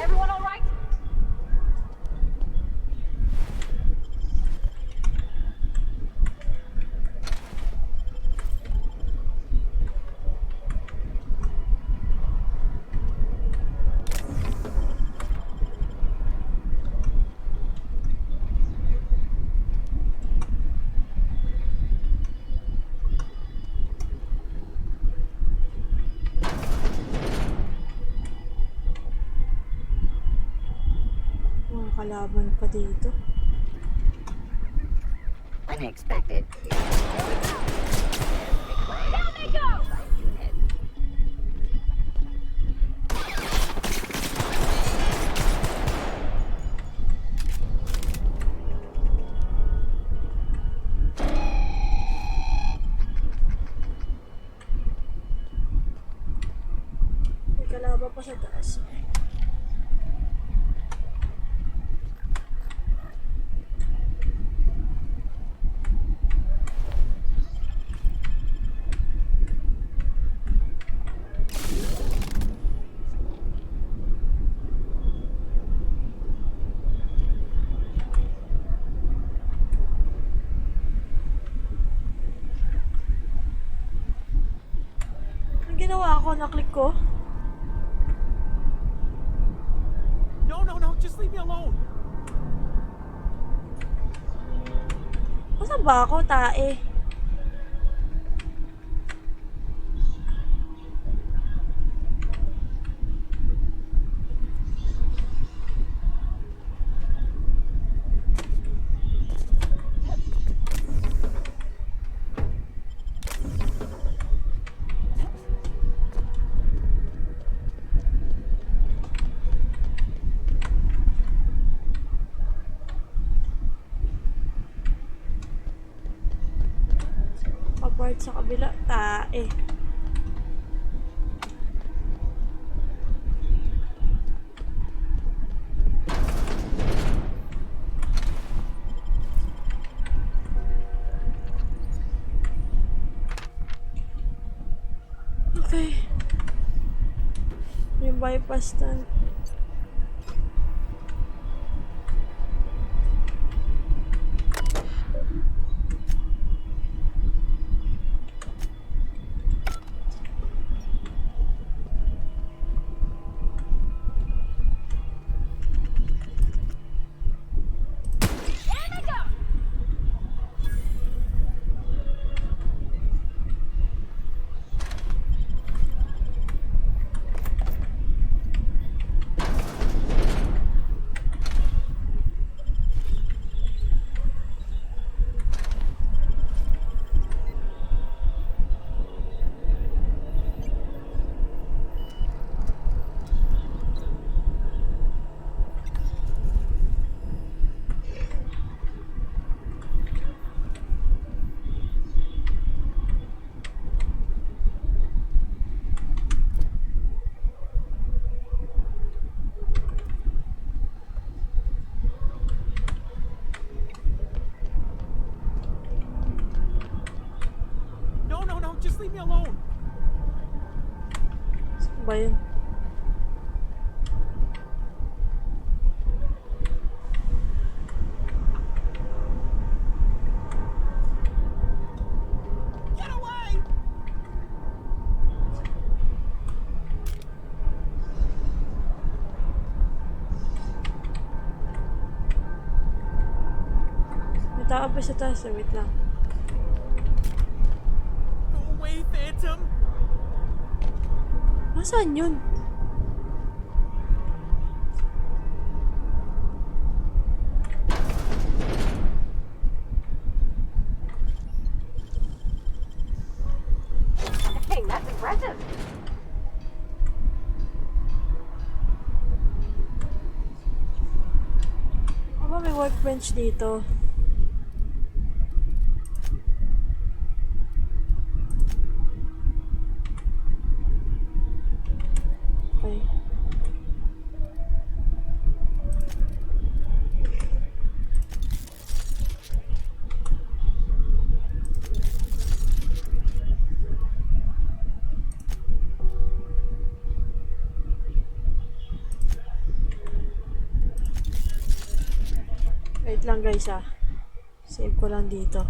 Everyone all right? Mga kalaban pa dito. Unexpected. Down they go! May kalaban pa sa taas. Ang ginawa ko, naklik ko. No, no, no, just leave me alone. Saan ba ako, tae? Apart sa kabila, tae. Okay. Yung bypass na. alone. Saan ba yun? Get away! May tao pa sa taas. Wait lang. Go away, Phantom. Nasaan yun? Dang, that's impressive. Aba, may workbench dito. Okay. Wait lang guys ah. Save ko lang dito.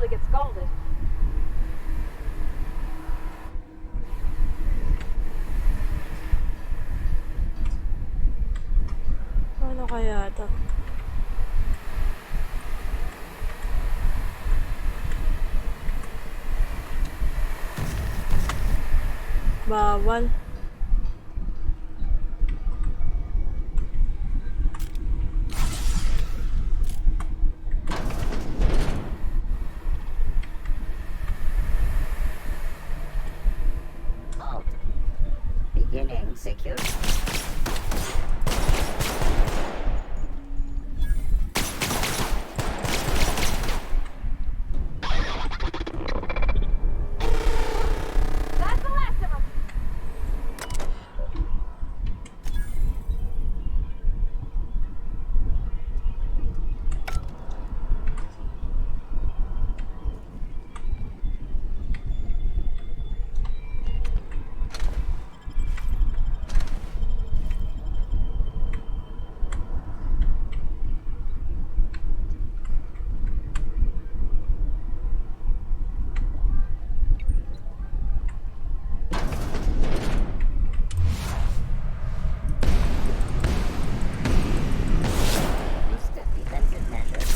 usually get scalded. Ano kaya ito? Bawal. Beginning secure. That's the last of them! Stiff defensive measures.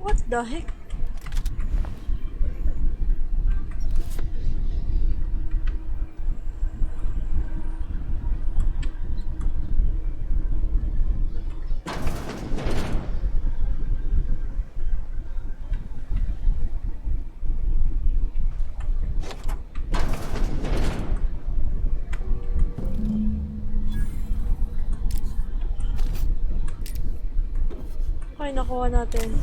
What the heck? Okay, nakuha natin.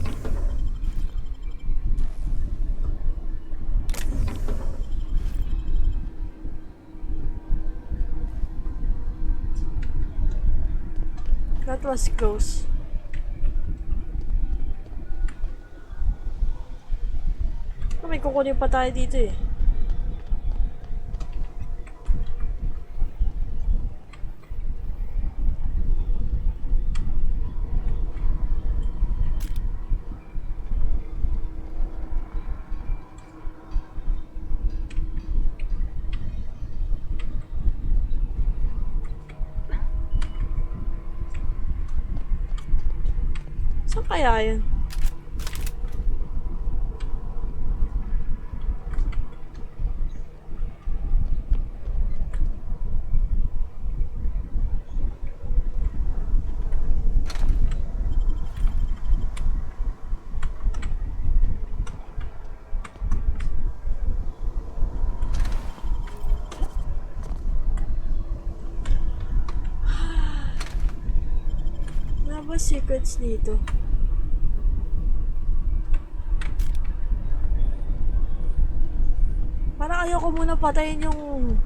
That was close. May kukunin pa tayo dito eh. Saan kaya yun? Wala ba secrets dito? Parang ayoko muna patayin yung...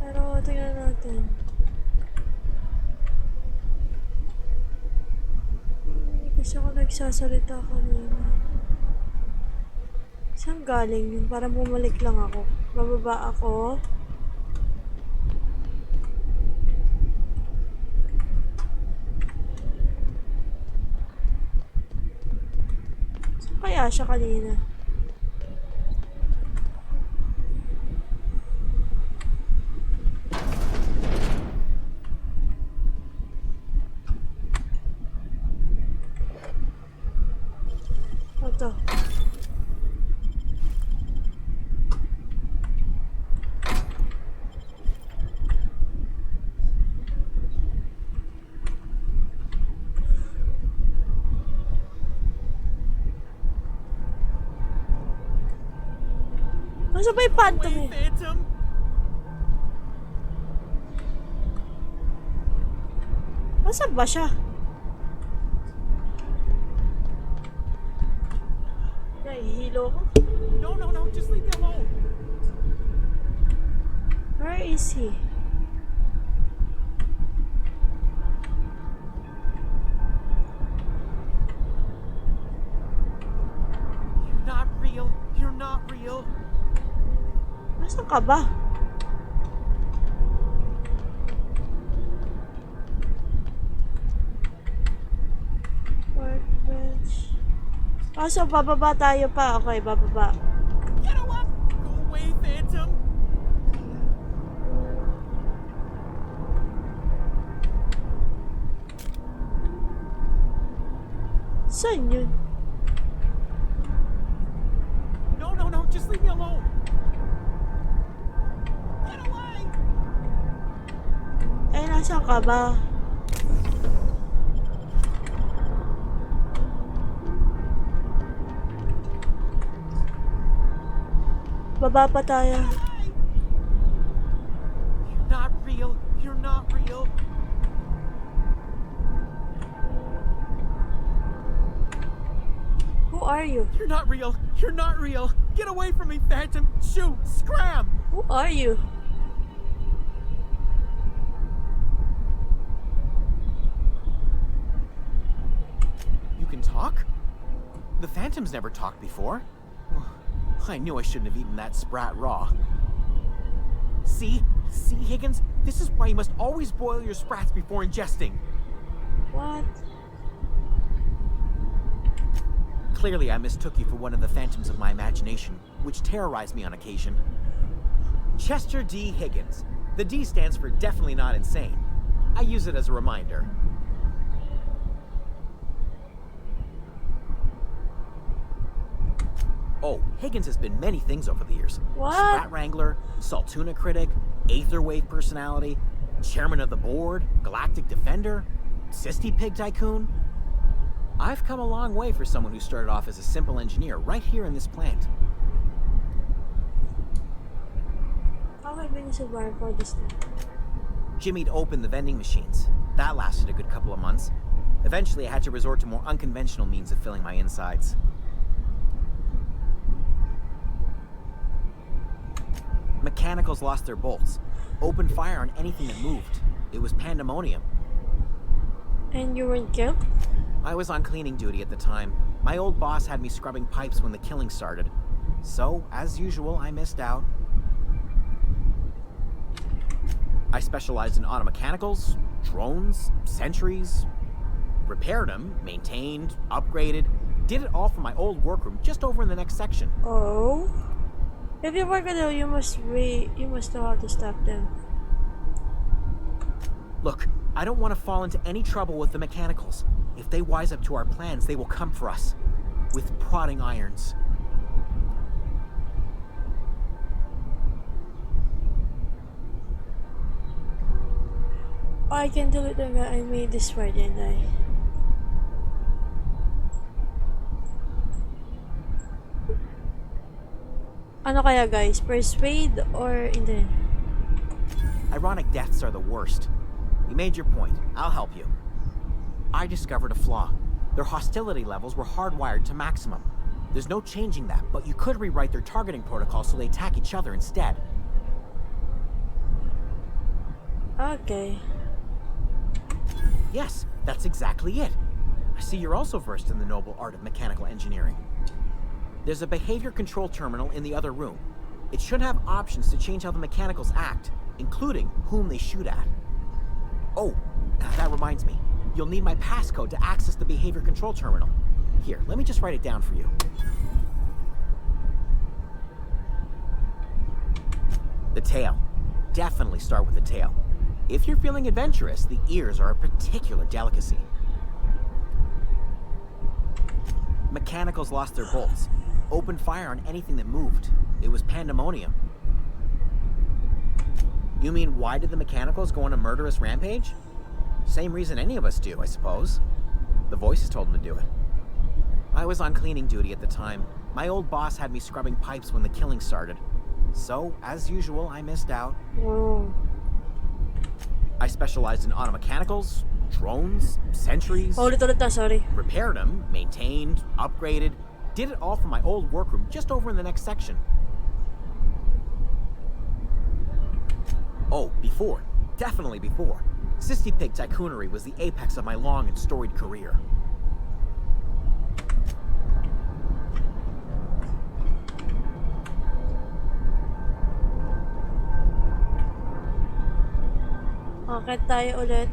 Pero tingnan natin. Hindi kasi ako nagsasalita kanina. Saan galing yun? Parang bumalik lang ako. Bababa ako. Saan kaya siya kanina? Ito. Masa ba yung phantom eh? Phantom! Masa ba siya? Nahihilo ko. No, just leave me alone. Where is he? You're not real. You're not real. Nasaan ka ba? Workbench. Ah, so bababa tayo pa. Okay, bababa. Get away! Go away, Phantom! Saan yun? No, just leave me alone. Get away! Eh, nasaan ka ba? Baba pa tayo. You're not real. You're not real. Who are you? You're not real. You're not real. Get away from me, Phantom. Shoot! Scram! Who are you? You can talk? The Phantom's never talked before. I knew I shouldn't have eaten that sprat raw. See, Higgins? This is why you must always boil your sprats before ingesting. What? Clearly, I mistook you for one of the phantoms of my imagination, which terrorized me on occasion. Chester D. Higgins. The D stands for definitely not insane. I use it as a reminder. Oh, Higgins has been many things over the years. What? Sprat Wrangler, Saltuna Critic, Aetherwave Personality, Chairman of the Board, Galactic Defender, Sisty Pig Tycoon. I've come a long way for someone who started off as a simple engineer right here in this plant. How have I been survived for this time? Jimmy'd opened the vending machines. That lasted a good couple of months. Eventually, I had to resort to more unconventional means of filling my insides. Mechanicals lost their bolts. Opened fire on anything that moved. It was pandemonium. And you weren't killed? I was on cleaning duty at the time. My old boss had me scrubbing pipes when the killing started. So, as usual, I missed out. I specialized in automechanicals, drones, sentries. Repaired them, maintained, upgraded. Did it all from my old workroom just over in the next section. Oh? If you work at all, you must know how to stop them. Look, I don't want to fall into any trouble with the mechanicals. If they wise up to our plans, they will come for us. With prodding irons. I can do it nga. I made this right, didn't I? Ano kaya guys? Persuade or hindi? Ironic deaths are the worst. You made your point. I'll help you. I discovered a flaw. Their hostility levels were hardwired to maximum. There's no changing that, but you could rewrite their targeting protocol so they attack each other instead. Okay. Yes, that's exactly it. I see you're also versed in the noble art of mechanical engineering. There's a behavior control terminal in the other room. It should have options to change how the mechanicals act, including whom they shoot at. Oh, that reminds me. You'll need my passcode to access the behavior control terminal. Here, let me just write it down for you. The tail. Definitely start with the tail. If you're feeling adventurous, the ears are a particular delicacy. Mechanicals lost their bolts. Opened fire on anything that moved. It was pandemonium. You mean, why did the mechanicals go on a murderous rampage? Same reason any of us do, I suppose. The voices told them to do it. I was on cleaning duty at the time. My old boss had me scrubbing pipes when the killing started. So, as usual, I missed out. Oh. I specialized in automechanicals, drones, sentries, Paulit-ulit na, sorry. repaired them, maintained, upgraded, did it all from my old workroom just over in the next section. Oh, before. Definitely before. Sissy Pig tycoonery was the apex of my long and storied career. Akit tayo ulit.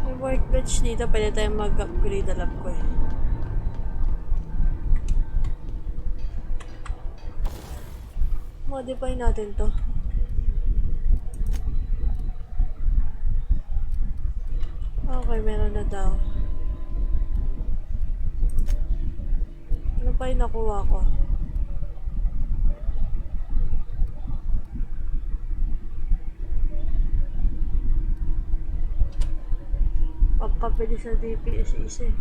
May workbench dito, pwede tayong mag-upgrade, alam ko eh. Modify natin to. Okay, meron na daw. Ano pa yung nakuha ko? Pagkabili sa DPS isa eh.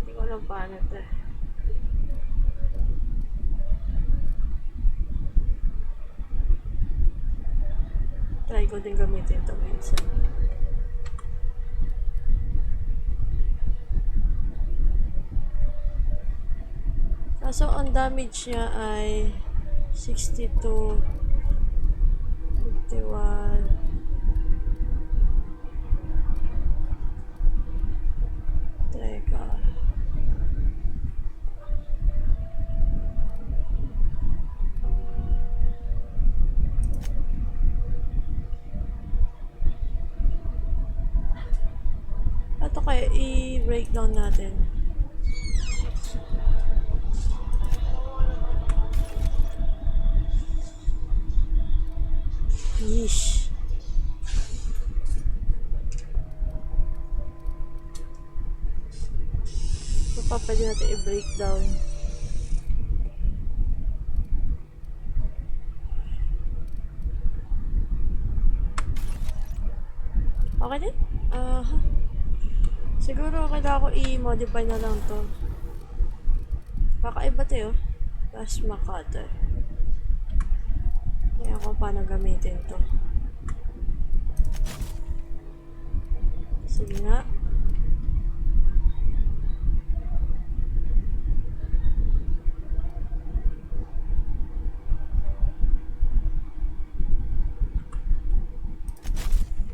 Hindi ko alam paano ito eh. Try ko din gamitin ito minsan. Kaso ang damage niya ay 62, 51. Teka. Ito kaya i-breakdown natin. Yeesh. Ito pa pwede natin i-breakdown. Okay din? Siguro kailangan ko i-modify na lang to. Kakaiba to yun. Plasma cutter. Kaya ko paano gamitin to. Sige nga.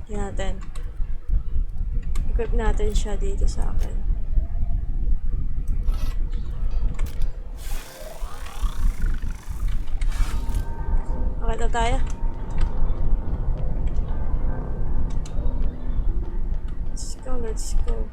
Yan natin. Equip natin siya dito sa akin. Okay na tayo. Let's go, let's go.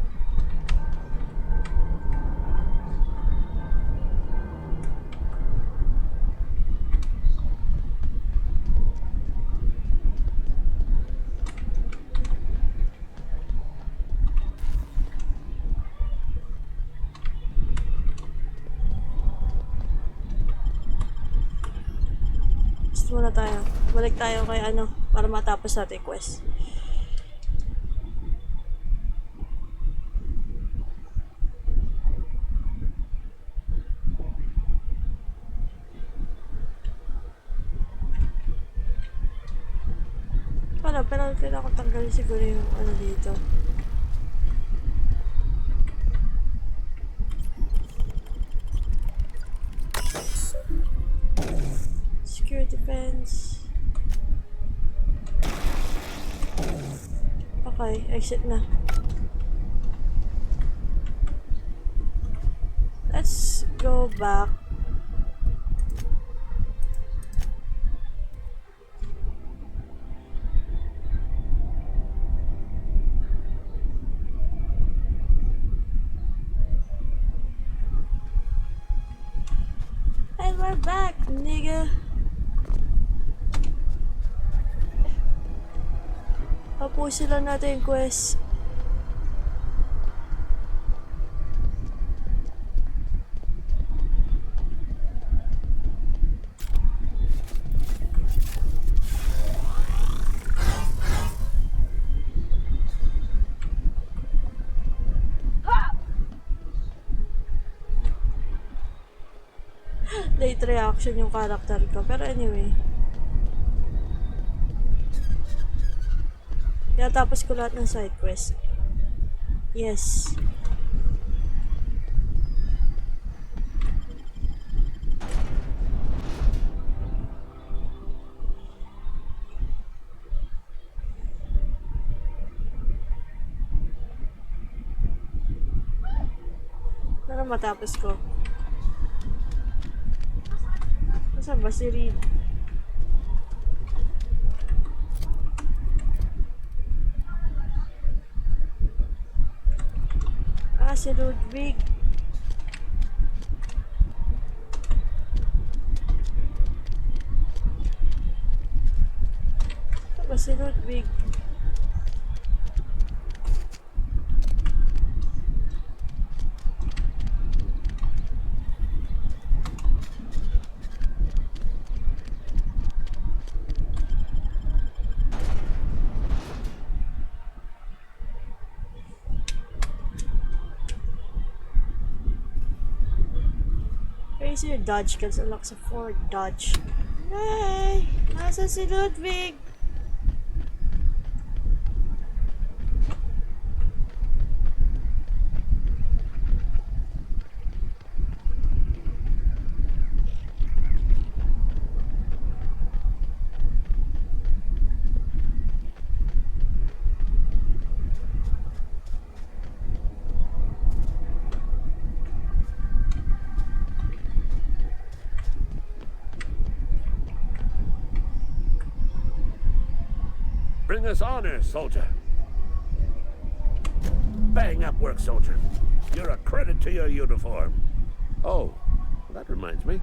Muna tayo. Balik tayo kay ano para matapos natin quest. Pero kailangan ko tanggalin siguro yung ano dito. Defense. Okay, exit na. Let's go back. And we're back, nigga. Tapusin lang natin yung quest. late reaction yung character ko. Pero anyway. Kaya tapos ko lahat ng side quest. Yes. Para matapos ko. Saan ba si Reed? Ah, si Ludwig. Saan ba si Ludwig? Raise your dodge because it looks a forward dodge. Hey! Nasa si Ludwig? Bring us honor, soldier. Bang up work, soldier. You're a credit to your uniform. Oh, that reminds me.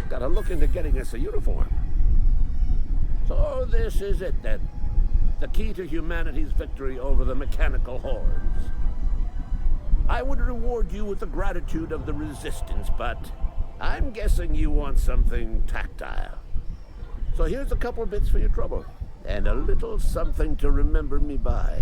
Gotta look into getting us a uniform. So this is it then. The key to humanity's victory over the mechanical hordes. I would reward you with the gratitude of the resistance, but I'm guessing you want something tactile. So here's a couple bits for your trouble. And a little something to remember me by.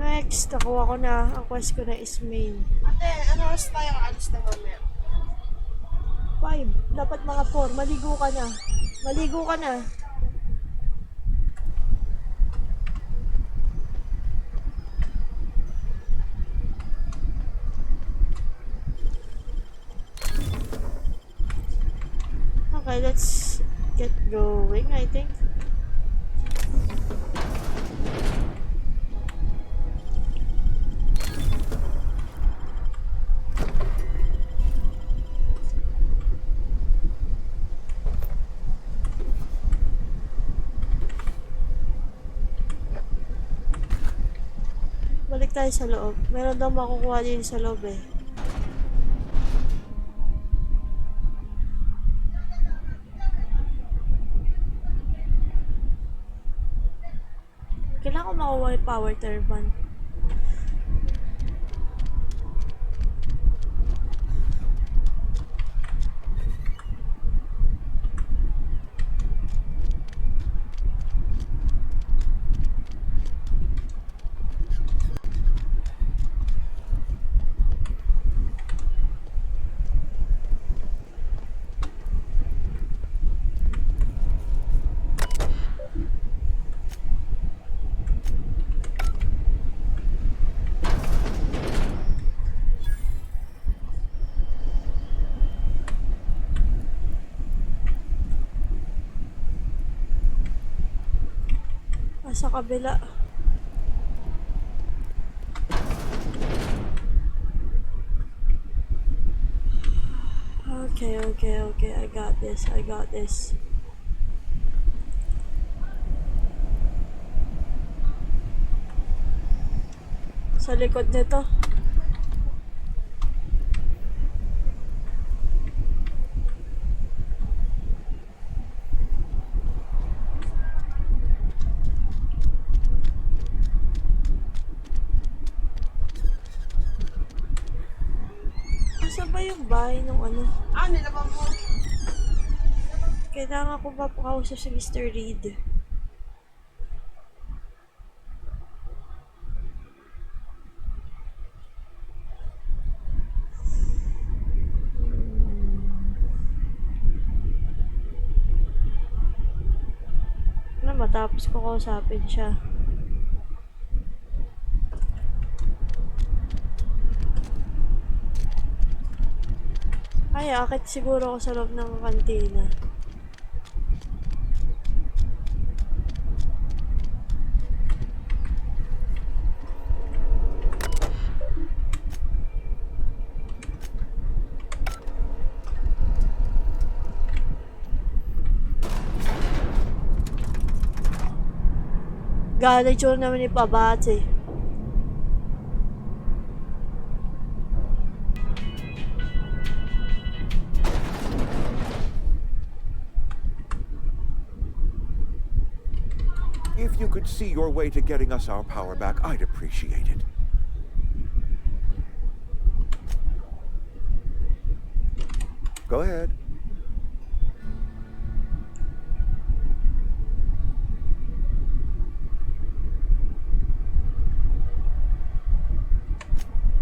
Next, nakuha ko na. Ang quest ko na is main. Ate, ano oras tayo alis na mamaya? 5. Dapat mga 4. Maligo ka na. Maligo ka na. Okay, let's get going, I think. Balik tayo sa loob. Meron daw makukuha din sa loob eh. Kailangan ko makuha yung power turbine. Sa kabila. Okay. I got this. Sa likod nito. Saan ba yung bahay nung ano? Nilaban mo. Kailangan ko ba pakausap si Mr. Reed? matapos ko kausapin siya. Ay, akit siguro ako sa loob ng kantina. Gala itsura naman ni Pabate. If you could see your way to getting us our power back, I'd appreciate it. Go ahead.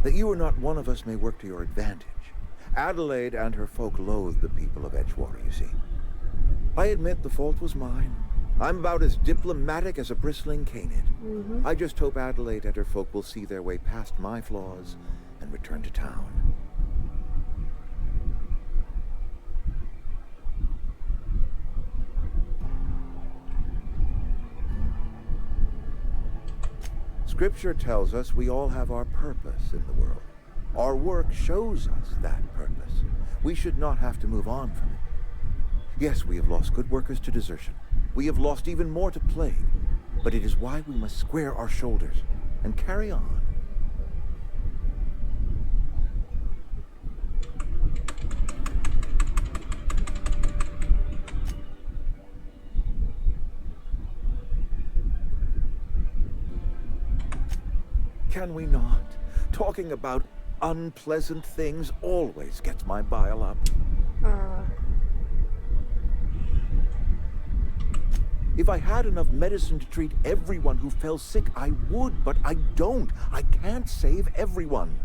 That you are not one of us may work to your advantage. Adelaide and her folk loathe the people of Edgewater, you see. I admit the fault was mine. I'm about as diplomatic as a bristling canid. I just hope Adelaide and her folk will see their way past my flaws and return to town. Scripture tells us we all have our purpose in the world. Our work shows us that purpose. We should not have to move on from it. Yes, we have lost good workers to desertion. We have lost even more to plague. But it is why we must square our shoulders and carry on. Can we not? Talking about unpleasant things always gets my bile up. If I had enough medicine to treat everyone who fell sick, I would, but I don't. I can't save everyone.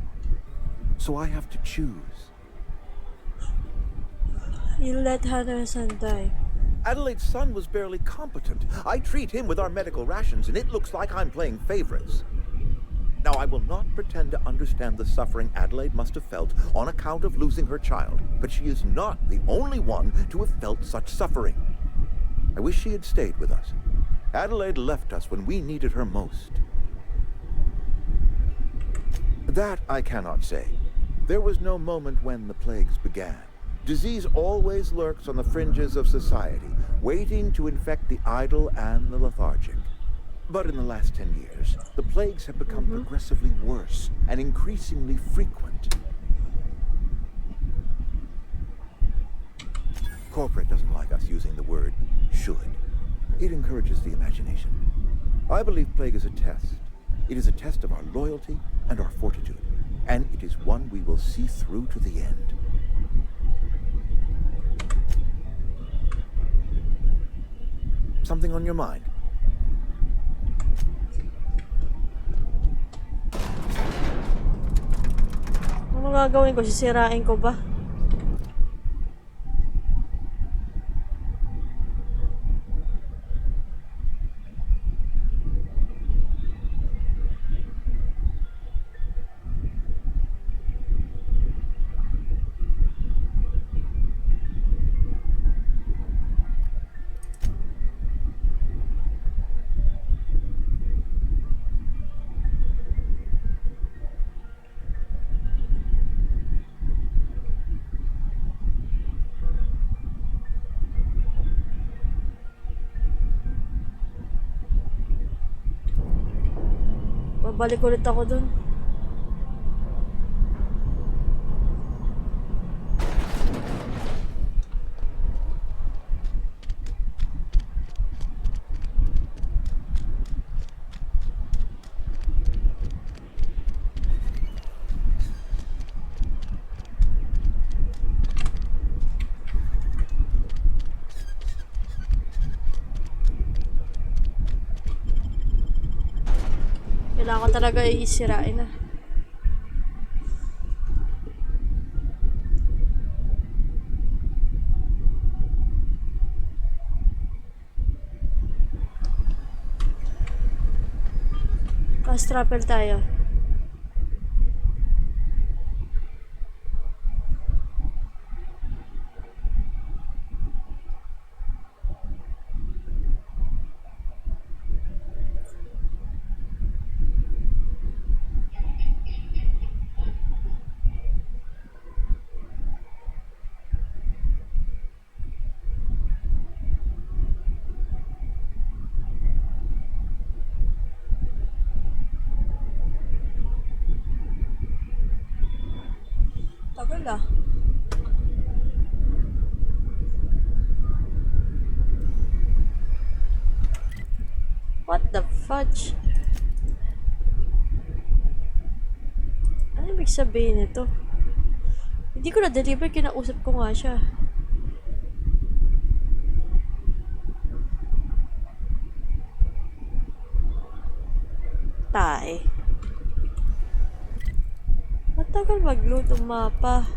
So I have to choose. You let Hannah's son die. Adelaide's son was barely competent. I treat him with our medical rations, and it looks like I'm playing favorites. Now, I will not pretend to understand the suffering Adelaide must have felt on account of losing her child, but she is not the only one to have felt such suffering. I wish she had stayed with us. Adelaide left us when we needed her most. That I cannot say. There was no moment when the plagues began. Disease always lurks on the fringes of society, waiting to infect the idle and the lethargic. But in the last 10 years, the plagues have become progressively worse and increasingly frequent. Corporate doesn't like us using the word should. It encourages the imagination. I believe plague is a test. It is a test of our loyalty and our fortitude. And it is one we will see through to the end. Something on your mind? Ano gagawin ko? Sisirain ko ba? Babalik ulit ako dun. Kailangan ko talaga iisirain na. Fast travel tayo. Tagal ah. What the fudge? Ano ibig sabihin nito? Hindi ko na-deliver, kinausap ko nga siya. Tay. Matagal mag-load ang mapa.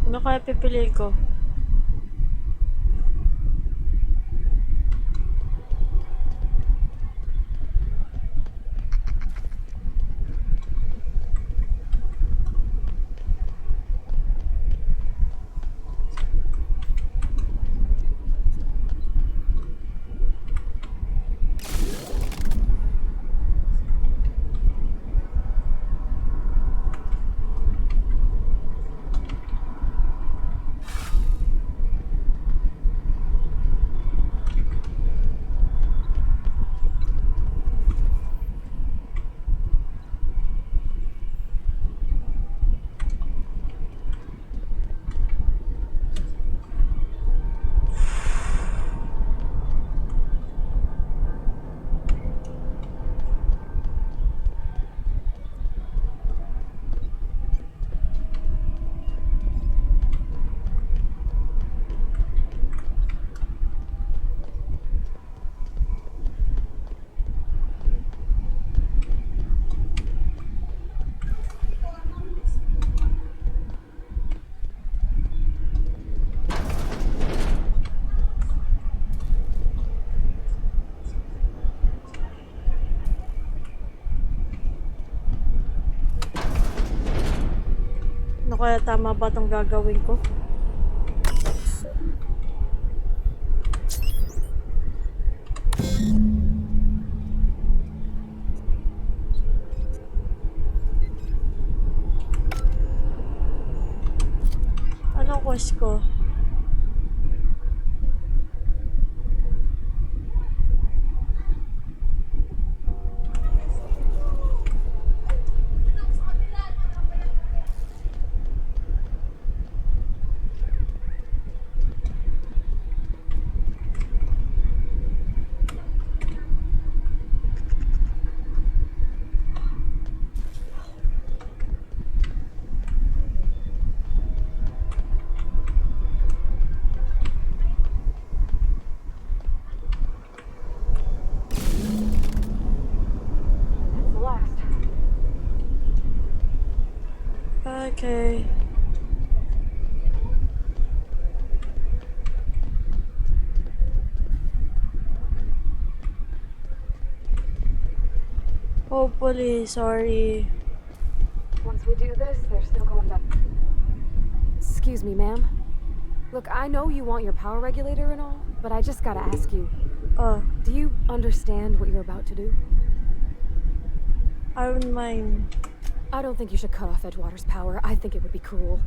Ano kaya pipiliin ko? Ano kaya tama ba itong gagawin ko? Anong quest ko? Okay. Hopefully, sorry. Once we do this, there's no going back. Excuse me, ma'am. Look, I know you want your power regulator and all, but I just gotta ask you. Do you understand what you're about to do? I don't mind. I don't think you should cut off Edgewater's power. I think it would be cruel.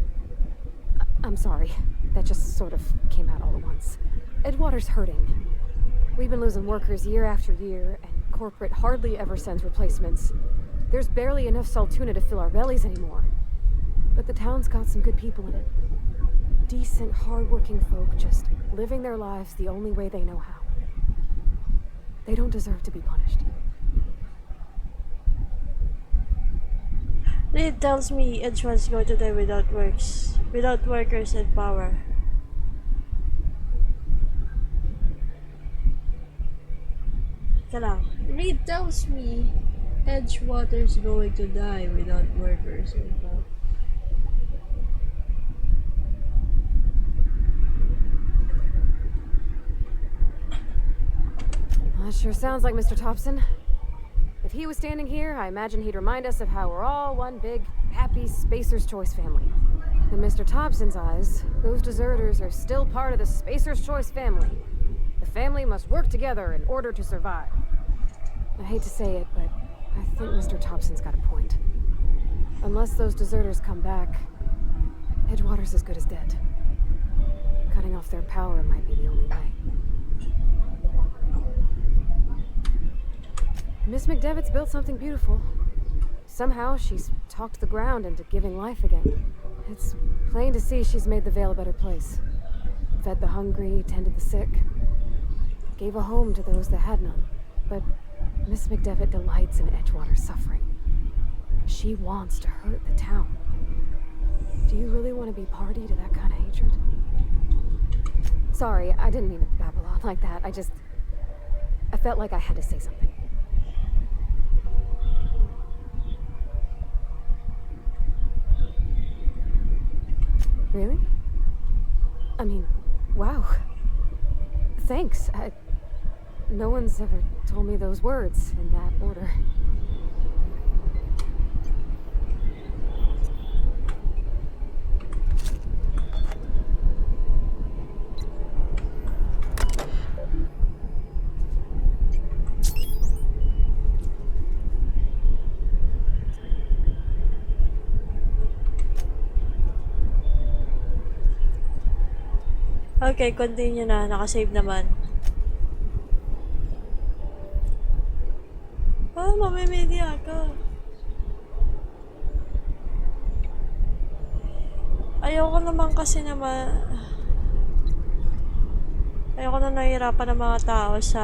I'm sorry. That just sort of came out all at once. Edgewater's hurting. We've been losing workers year after year, and corporate hardly ever sends replacements. There's barely enough Saltuna to fill our bellies anymore. But the town's got some good people in it. Decent, hard-working folk just living their lives the only way they know how. They don't deserve to be punished. It tells me Edgeone's going to die without workers and power. Teka lang. Reed tells me Edgewater's going to die without workers and power. That sure sounds like Mr. Thompson. If he was standing here, I imagine he'd remind us of how we're all one big, happy Spacer's Choice family. In Mr. Thompson's eyes, those deserters are still part of the Spacer's Choice family. The family must work together in order to survive. I hate to say it, but I think Mr. Thompson's got a point. Unless those deserters come back, Edgewater's as good as dead. Cutting off their power might be the only way. Miss McDevitt's built something beautiful. Somehow she's talked the ground into giving life again. It's plain to see she's made the Vale a better place. Fed the hungry, tended the sick. Gave a home to those that had none. But Miss McDevitt delights in Edgewater's suffering. She wants to hurt the town. Do you really want to be party to that kind of hatred? Sorry, I didn't mean to babble on like that. I felt like I had to say something. Really? I mean, wow. Thanks. No one's ever told me those words in that order. Okay, continue na. Nakasave naman. Mamimili ako. Ayoko naman kasi ayoko na nahihirapan ng mga tao sa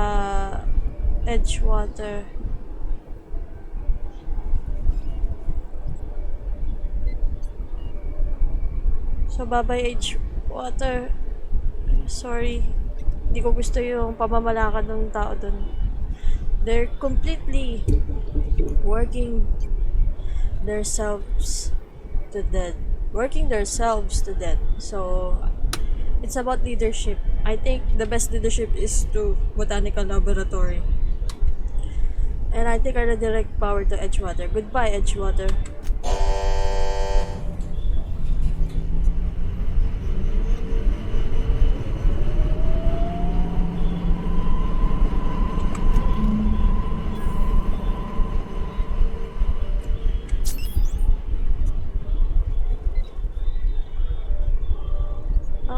Edgewater. So, bye-bye Edgewater. Sorry, hindi ko gusto yung pamamalakad ng tao dun. They're completely working themselves to death. So, it's about leadership. I think the best leadership is to Botanical Laboratory. And I think I redirect power to Edgewater. Goodbye, Edgewater.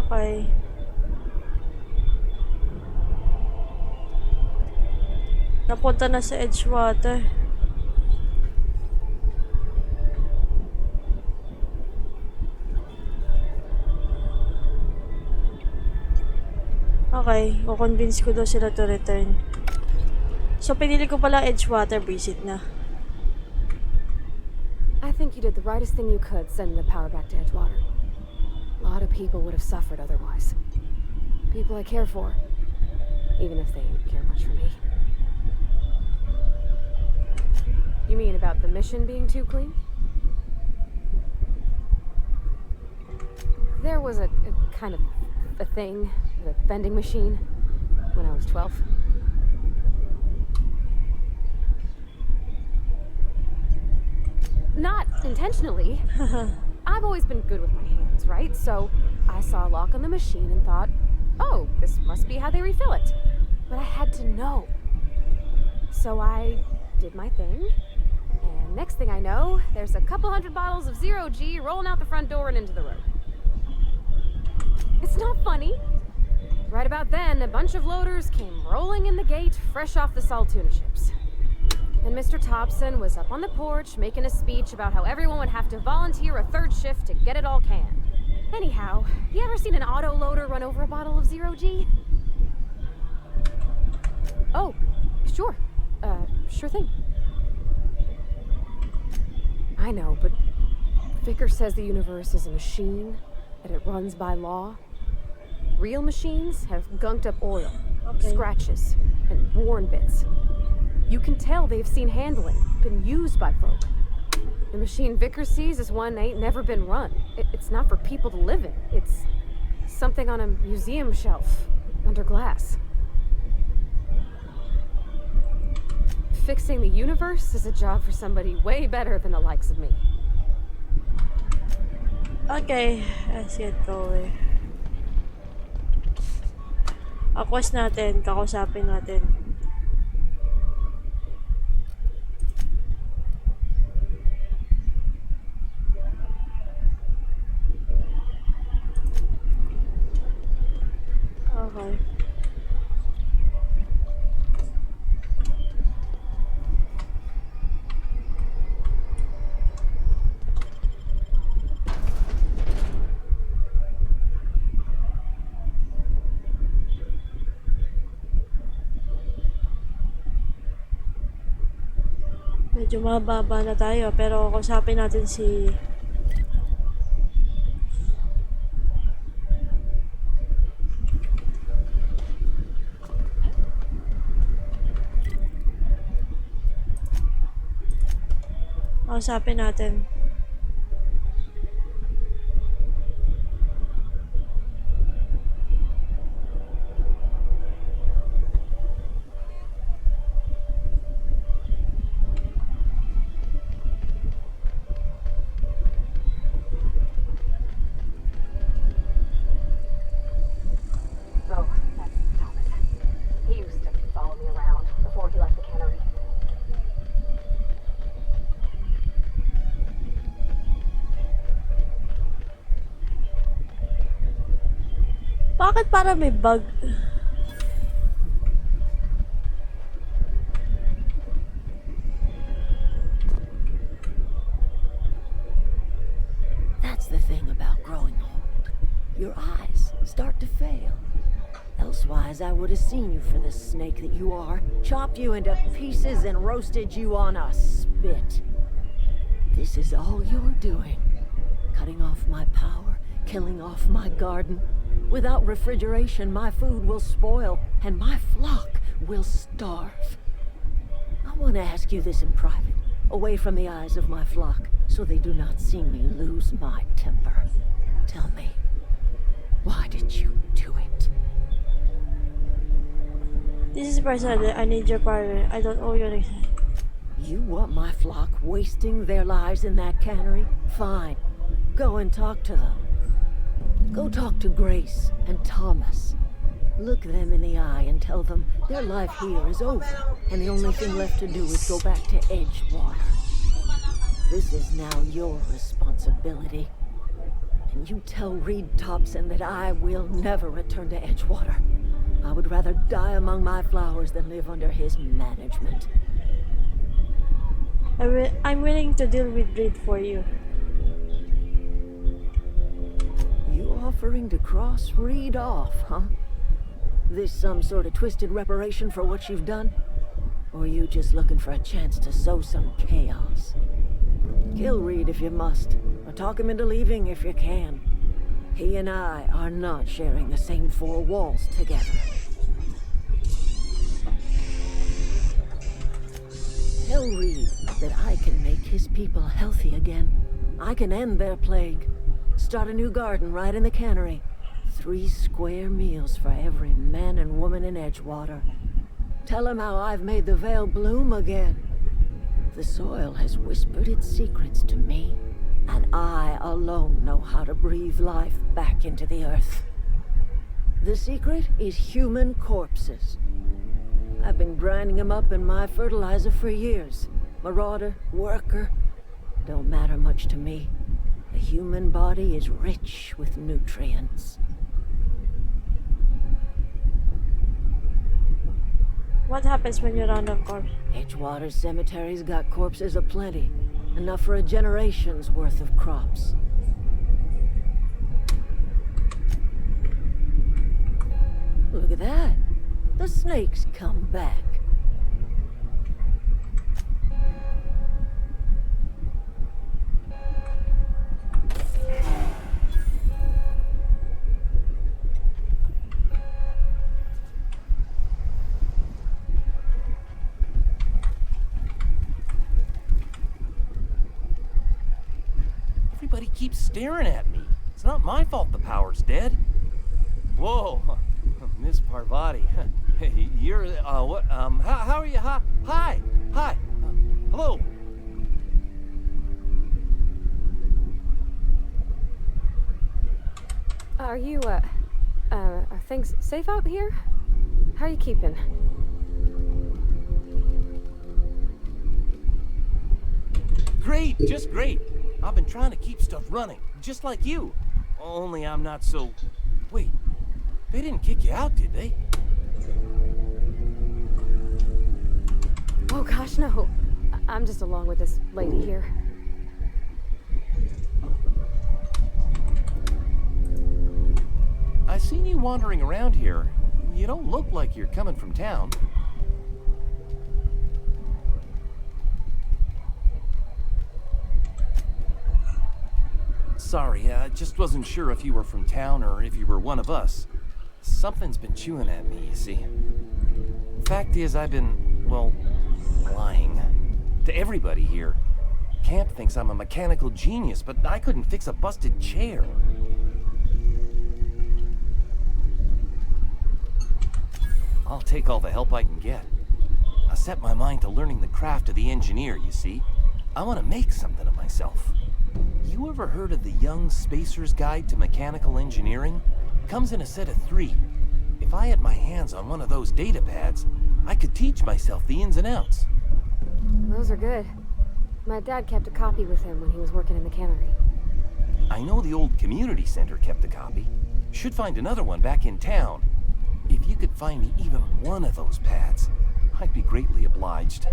Okay. Napunta na sa Edgewater. Okay, o-convince ko daw sila to return. So, pinili ko pala Edgewater, visit na. I think you did the rightest thing you could sending the power back to Edgewater. A lot of people would have suffered otherwise. People I care for, even if they didn't care much for me. You mean about the mission being too clean? There was a kind of a thing, the vending machine, when I was 12. Not intentionally. I've always been good with my hands, right? So I saw a lock on the machine and thought, oh, this must be how they refill it. But I had to know. So I did my thing, and next thing I know, there's a couple hundred bottles of 0G rolling out the front door and into the road. It's not funny. Right about then, a bunch of loaders came rolling in the gate, fresh off the salt tuna ships. And Mr. Thompson was up on the porch making a speech about how everyone would have to volunteer a third shift to get it all canned. Anyhow, you ever seen an autoloader run over a bottle of Zero G? Oh, sure. Sure thing. I know, but Vicker says the universe is a machine, that it runs by law. Real machines have gunked up oil, scratches, and worn bits. You can tell they've seen handling, been used by folk. The machine Vicker sees is one ain't never been run. It's not for people to live in. It's something on a museum shelf, under glass. Fixing the universe is a job for somebody way better than the likes of me. Okay, let's get going. Quest natin, kakausapin natin. Okay. Medyo mababa na tayo, pero kausapin natin si kausapin natin. Bakit para may bug? That's the thing about growing old. Your eyes start to fail. Elsewise, I would have seen you for the snake that you are, chopped you into pieces and roasted you on a spit. This is all you're doing. Cutting off my power, killing off my garden. Without refrigeration, my food will spoil, and my flock will starve. I want to ask you this in private, away from the eyes of my flock, so they do not see me lose my temper. Tell me, why did you do it? This is personal. I need your pardon. I don't owe you anything. You want my flock wasting their lives in that cannery? Fine. Go and talk to them. Go talk to Grace and Thomas. Look them in the eye and tell them their life here is over, and the only thing left to do is go back to Edgewater. This is now your responsibility. And you tell Reed Thompson that I will never return to Edgewater. I would rather die among my flowers than live under his management. I'm willing to deal with Reed for you. You offering to cross Reed off, huh? This some sort of twisted reparation for what you've done? Or you just looking for a chance to sow some chaos? Kill Reed if you must, or talk him into leaving if you can. He and I are not sharing the same four walls together. Tell Reed that I can make his people healthy again. I can end their plague. Start a new garden right in the cannery. 3 square meals for every man and woman in Edgewater. Tell him how I've made the Vale bloom again. The soil has whispered its secrets to me, and I alone know how to breathe life back into the earth. The secret is human corpses. I've been grinding them up in my fertilizer for years. Marauder, worker, don't matter much to me. The human body is rich with nutrients. What happens when you run out of corpse? Edgewater Cemetery's got corpses aplenty. Enough for a generation's worth of crops. Look at that. The snakes come back. Everybody keeps staring at me. It's not my fault the power's dead. Whoa, Miss Parvati. You're, what, how are you? Hi, hello. Are you, are things safe out here? How are you keeping? Great, just great. I've been trying to keep stuff running, just like you. Only I'm not so... Wait, they didn't kick you out, did they? Oh gosh, no. I'm just along with this lady here. I seen you wandering around here. You don't look like you're coming from town. Sorry, I just wasn't sure if you were from town or if you were one of us. Something's been chewing at me, you see. Fact is, I've been, well, lying. To everybody here. Camp thinks I'm a mechanical genius, but I couldn't fix a busted chair. I'll take all the help I can get. I set my mind to learning the craft of the engineer, you see. I want to make something of myself. You ever heard of the Young Spacer's Guide to Mechanical Engineering? Comes in a set of 3. If I had my hands on one of those data pads, I could teach myself the ins and outs. Those are good. My dad kept a copy with him when he was working in the cannery. I know the old community center kept a copy. Should find another one back in town. If you could find me even one of those pads, I'd be greatly obliged.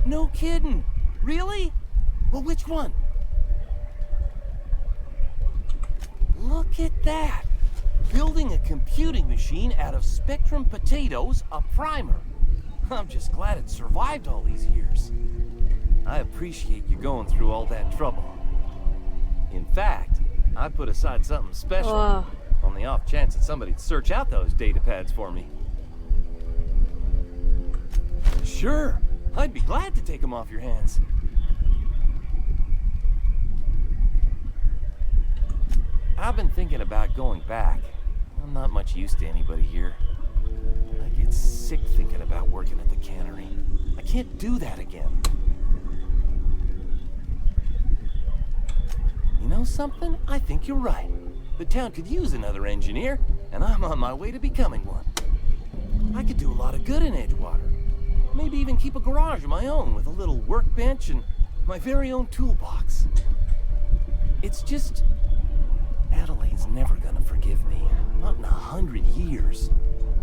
No kidding. Really? Well, which one? Look at that. Building a computing machine out of Spectrum potatoes, a primer. I'm just glad it survived all these years. I appreciate you going through all that trouble. In fact, I put aside something special on the off chance that somebody'd search out those data pads for me. Sure. I'd be glad to take them off your hands. I've been thinking about going back. I'm not much use to anybody here. I get sick thinking about working at the cannery. I can't do that again. You know something? I think you're right. The town could use another engineer, and I'm on my way to becoming one. I could do a lot of good in Edgewater. Maybe even keep a garage of my own with a little workbench and my very own toolbox. It's just... Adelaide's never gonna forgive me. Not in 100 years.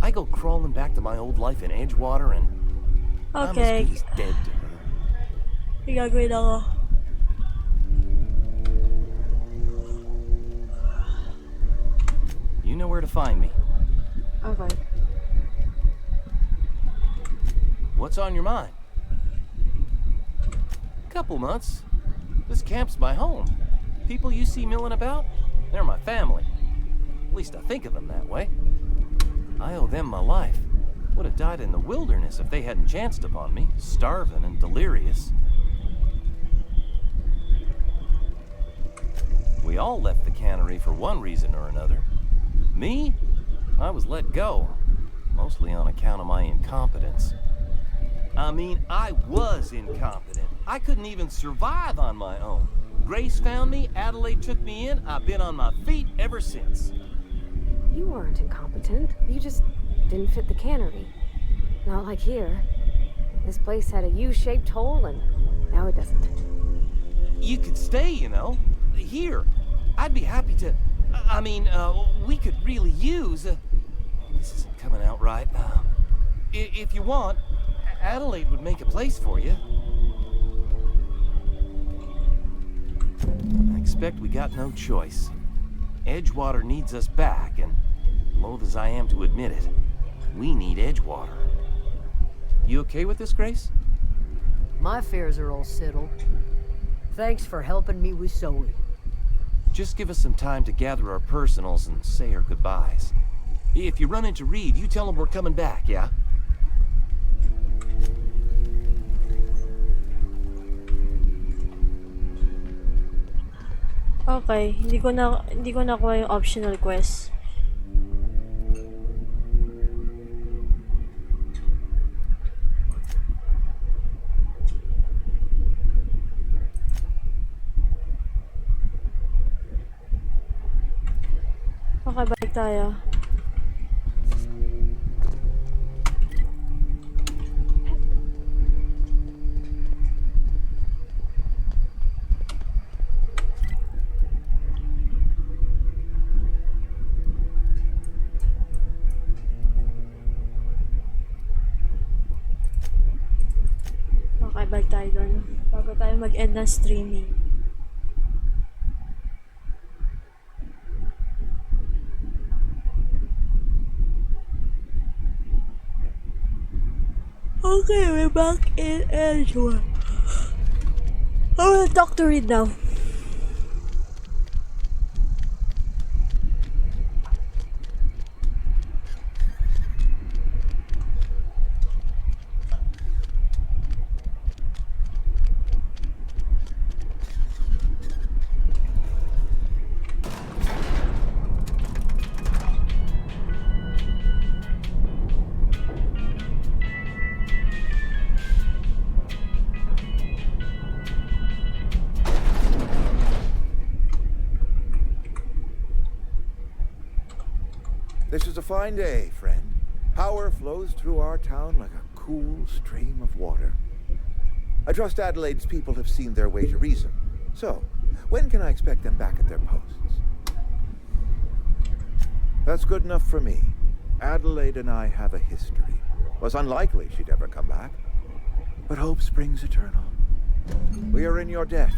I go crawling back to my old life in Edgewater and... Okay. I'm as good as dead to her. May gagawin ako. You know where to find me. Okay. What's on your mind? Couple months. This camp's my home. People you see milling about, they're my family. At least I think of them that way. I owe them my life. Would have died in the wilderness if they hadn't chanced upon me, starving and delirious. We all left the cannery for one reason or another. Me? I was let go, mostly on account of my incompetence. I mean, I was incompetent. I couldn't even survive on my own. Grace found me, Adelaide took me in, I've been on my feet ever since. You weren't incompetent. You just didn't fit the cannery. Not like here. This place had a U-shaped hole, and now it doesn't. You could stay, you know. here. I'd be happy to... I mean, we could really use... this isn't coming out right. If you want, Adelaide would make a place for you. I expect we got no choice. Edgewater needs us back, and loath as I am to admit it, we need Edgewater. You okay with this, Grace? My affairs are all settled. Thanks for helping me with Zoe. Just give us some time to gather our personals and say our goodbyes. If you run into Reed, you tell him we're coming back, yeah? Okay, hindi ko nakuha yung optional quest. Okay, balik tayo. Okay, balik tayo doon. Bago tayo mag-end ng streaming. Okay, we're back in Edgewater. I will talk to Reed now. This is a fine day, friend. Power flows through our town like a cool stream of water. I trust Adelaide's people have seen their way to reason. So, when can I expect them back at their posts? That's good enough for me. Adelaide and I have a history. Was unlikely she'd ever come back. But hope springs eternal. We are in your debt.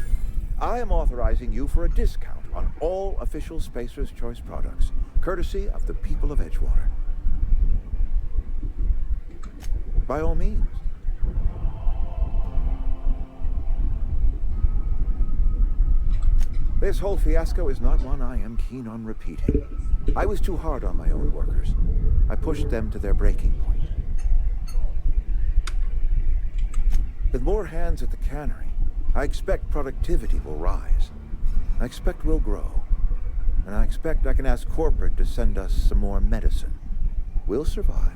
I am authorizing you for a discount on all official Spacer's Choice products, courtesy of the people of Edgewater. By all means. This whole fiasco is not one I am keen on repeating. I was too hard on my own workers. I pushed them to their breaking point. With more hands at the cannery, I expect productivity will rise. I expect we'll grow. And I expect I can ask corporate to send us some more medicine. We'll survive,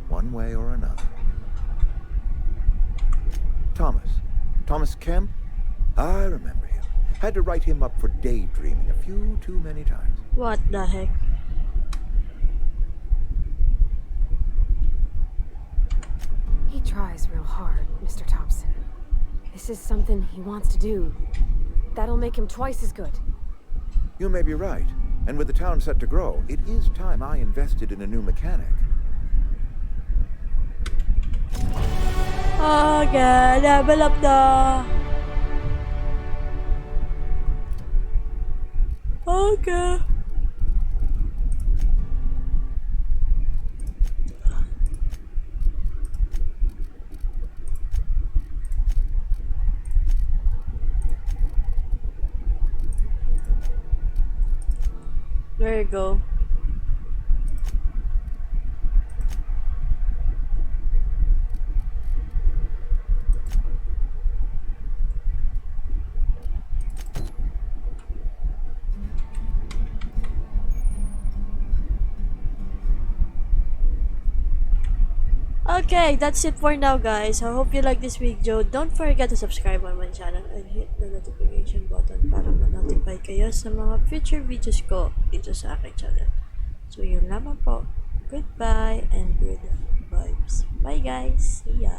one way or another. Thomas Kemp? I remember him. Had to write him up for daydreaming a few too many times. What the heck? He tries real hard, Mr. Thompson. This is something he wants to do. That'll make him twice as good. You may be right. And with the town set to grow, it is time I invested in a new mechanic. Okay, level up na. Okay. There you go. Okay, that's it for now, guys. I hope you like this video. Don't forget to subscribe on my channel and hit the notification button para ma-notify kayo sa mga future videos ko dito sa aking channel. So, yun lamang po. Goodbye and good vibes. Bye, guys. See ya!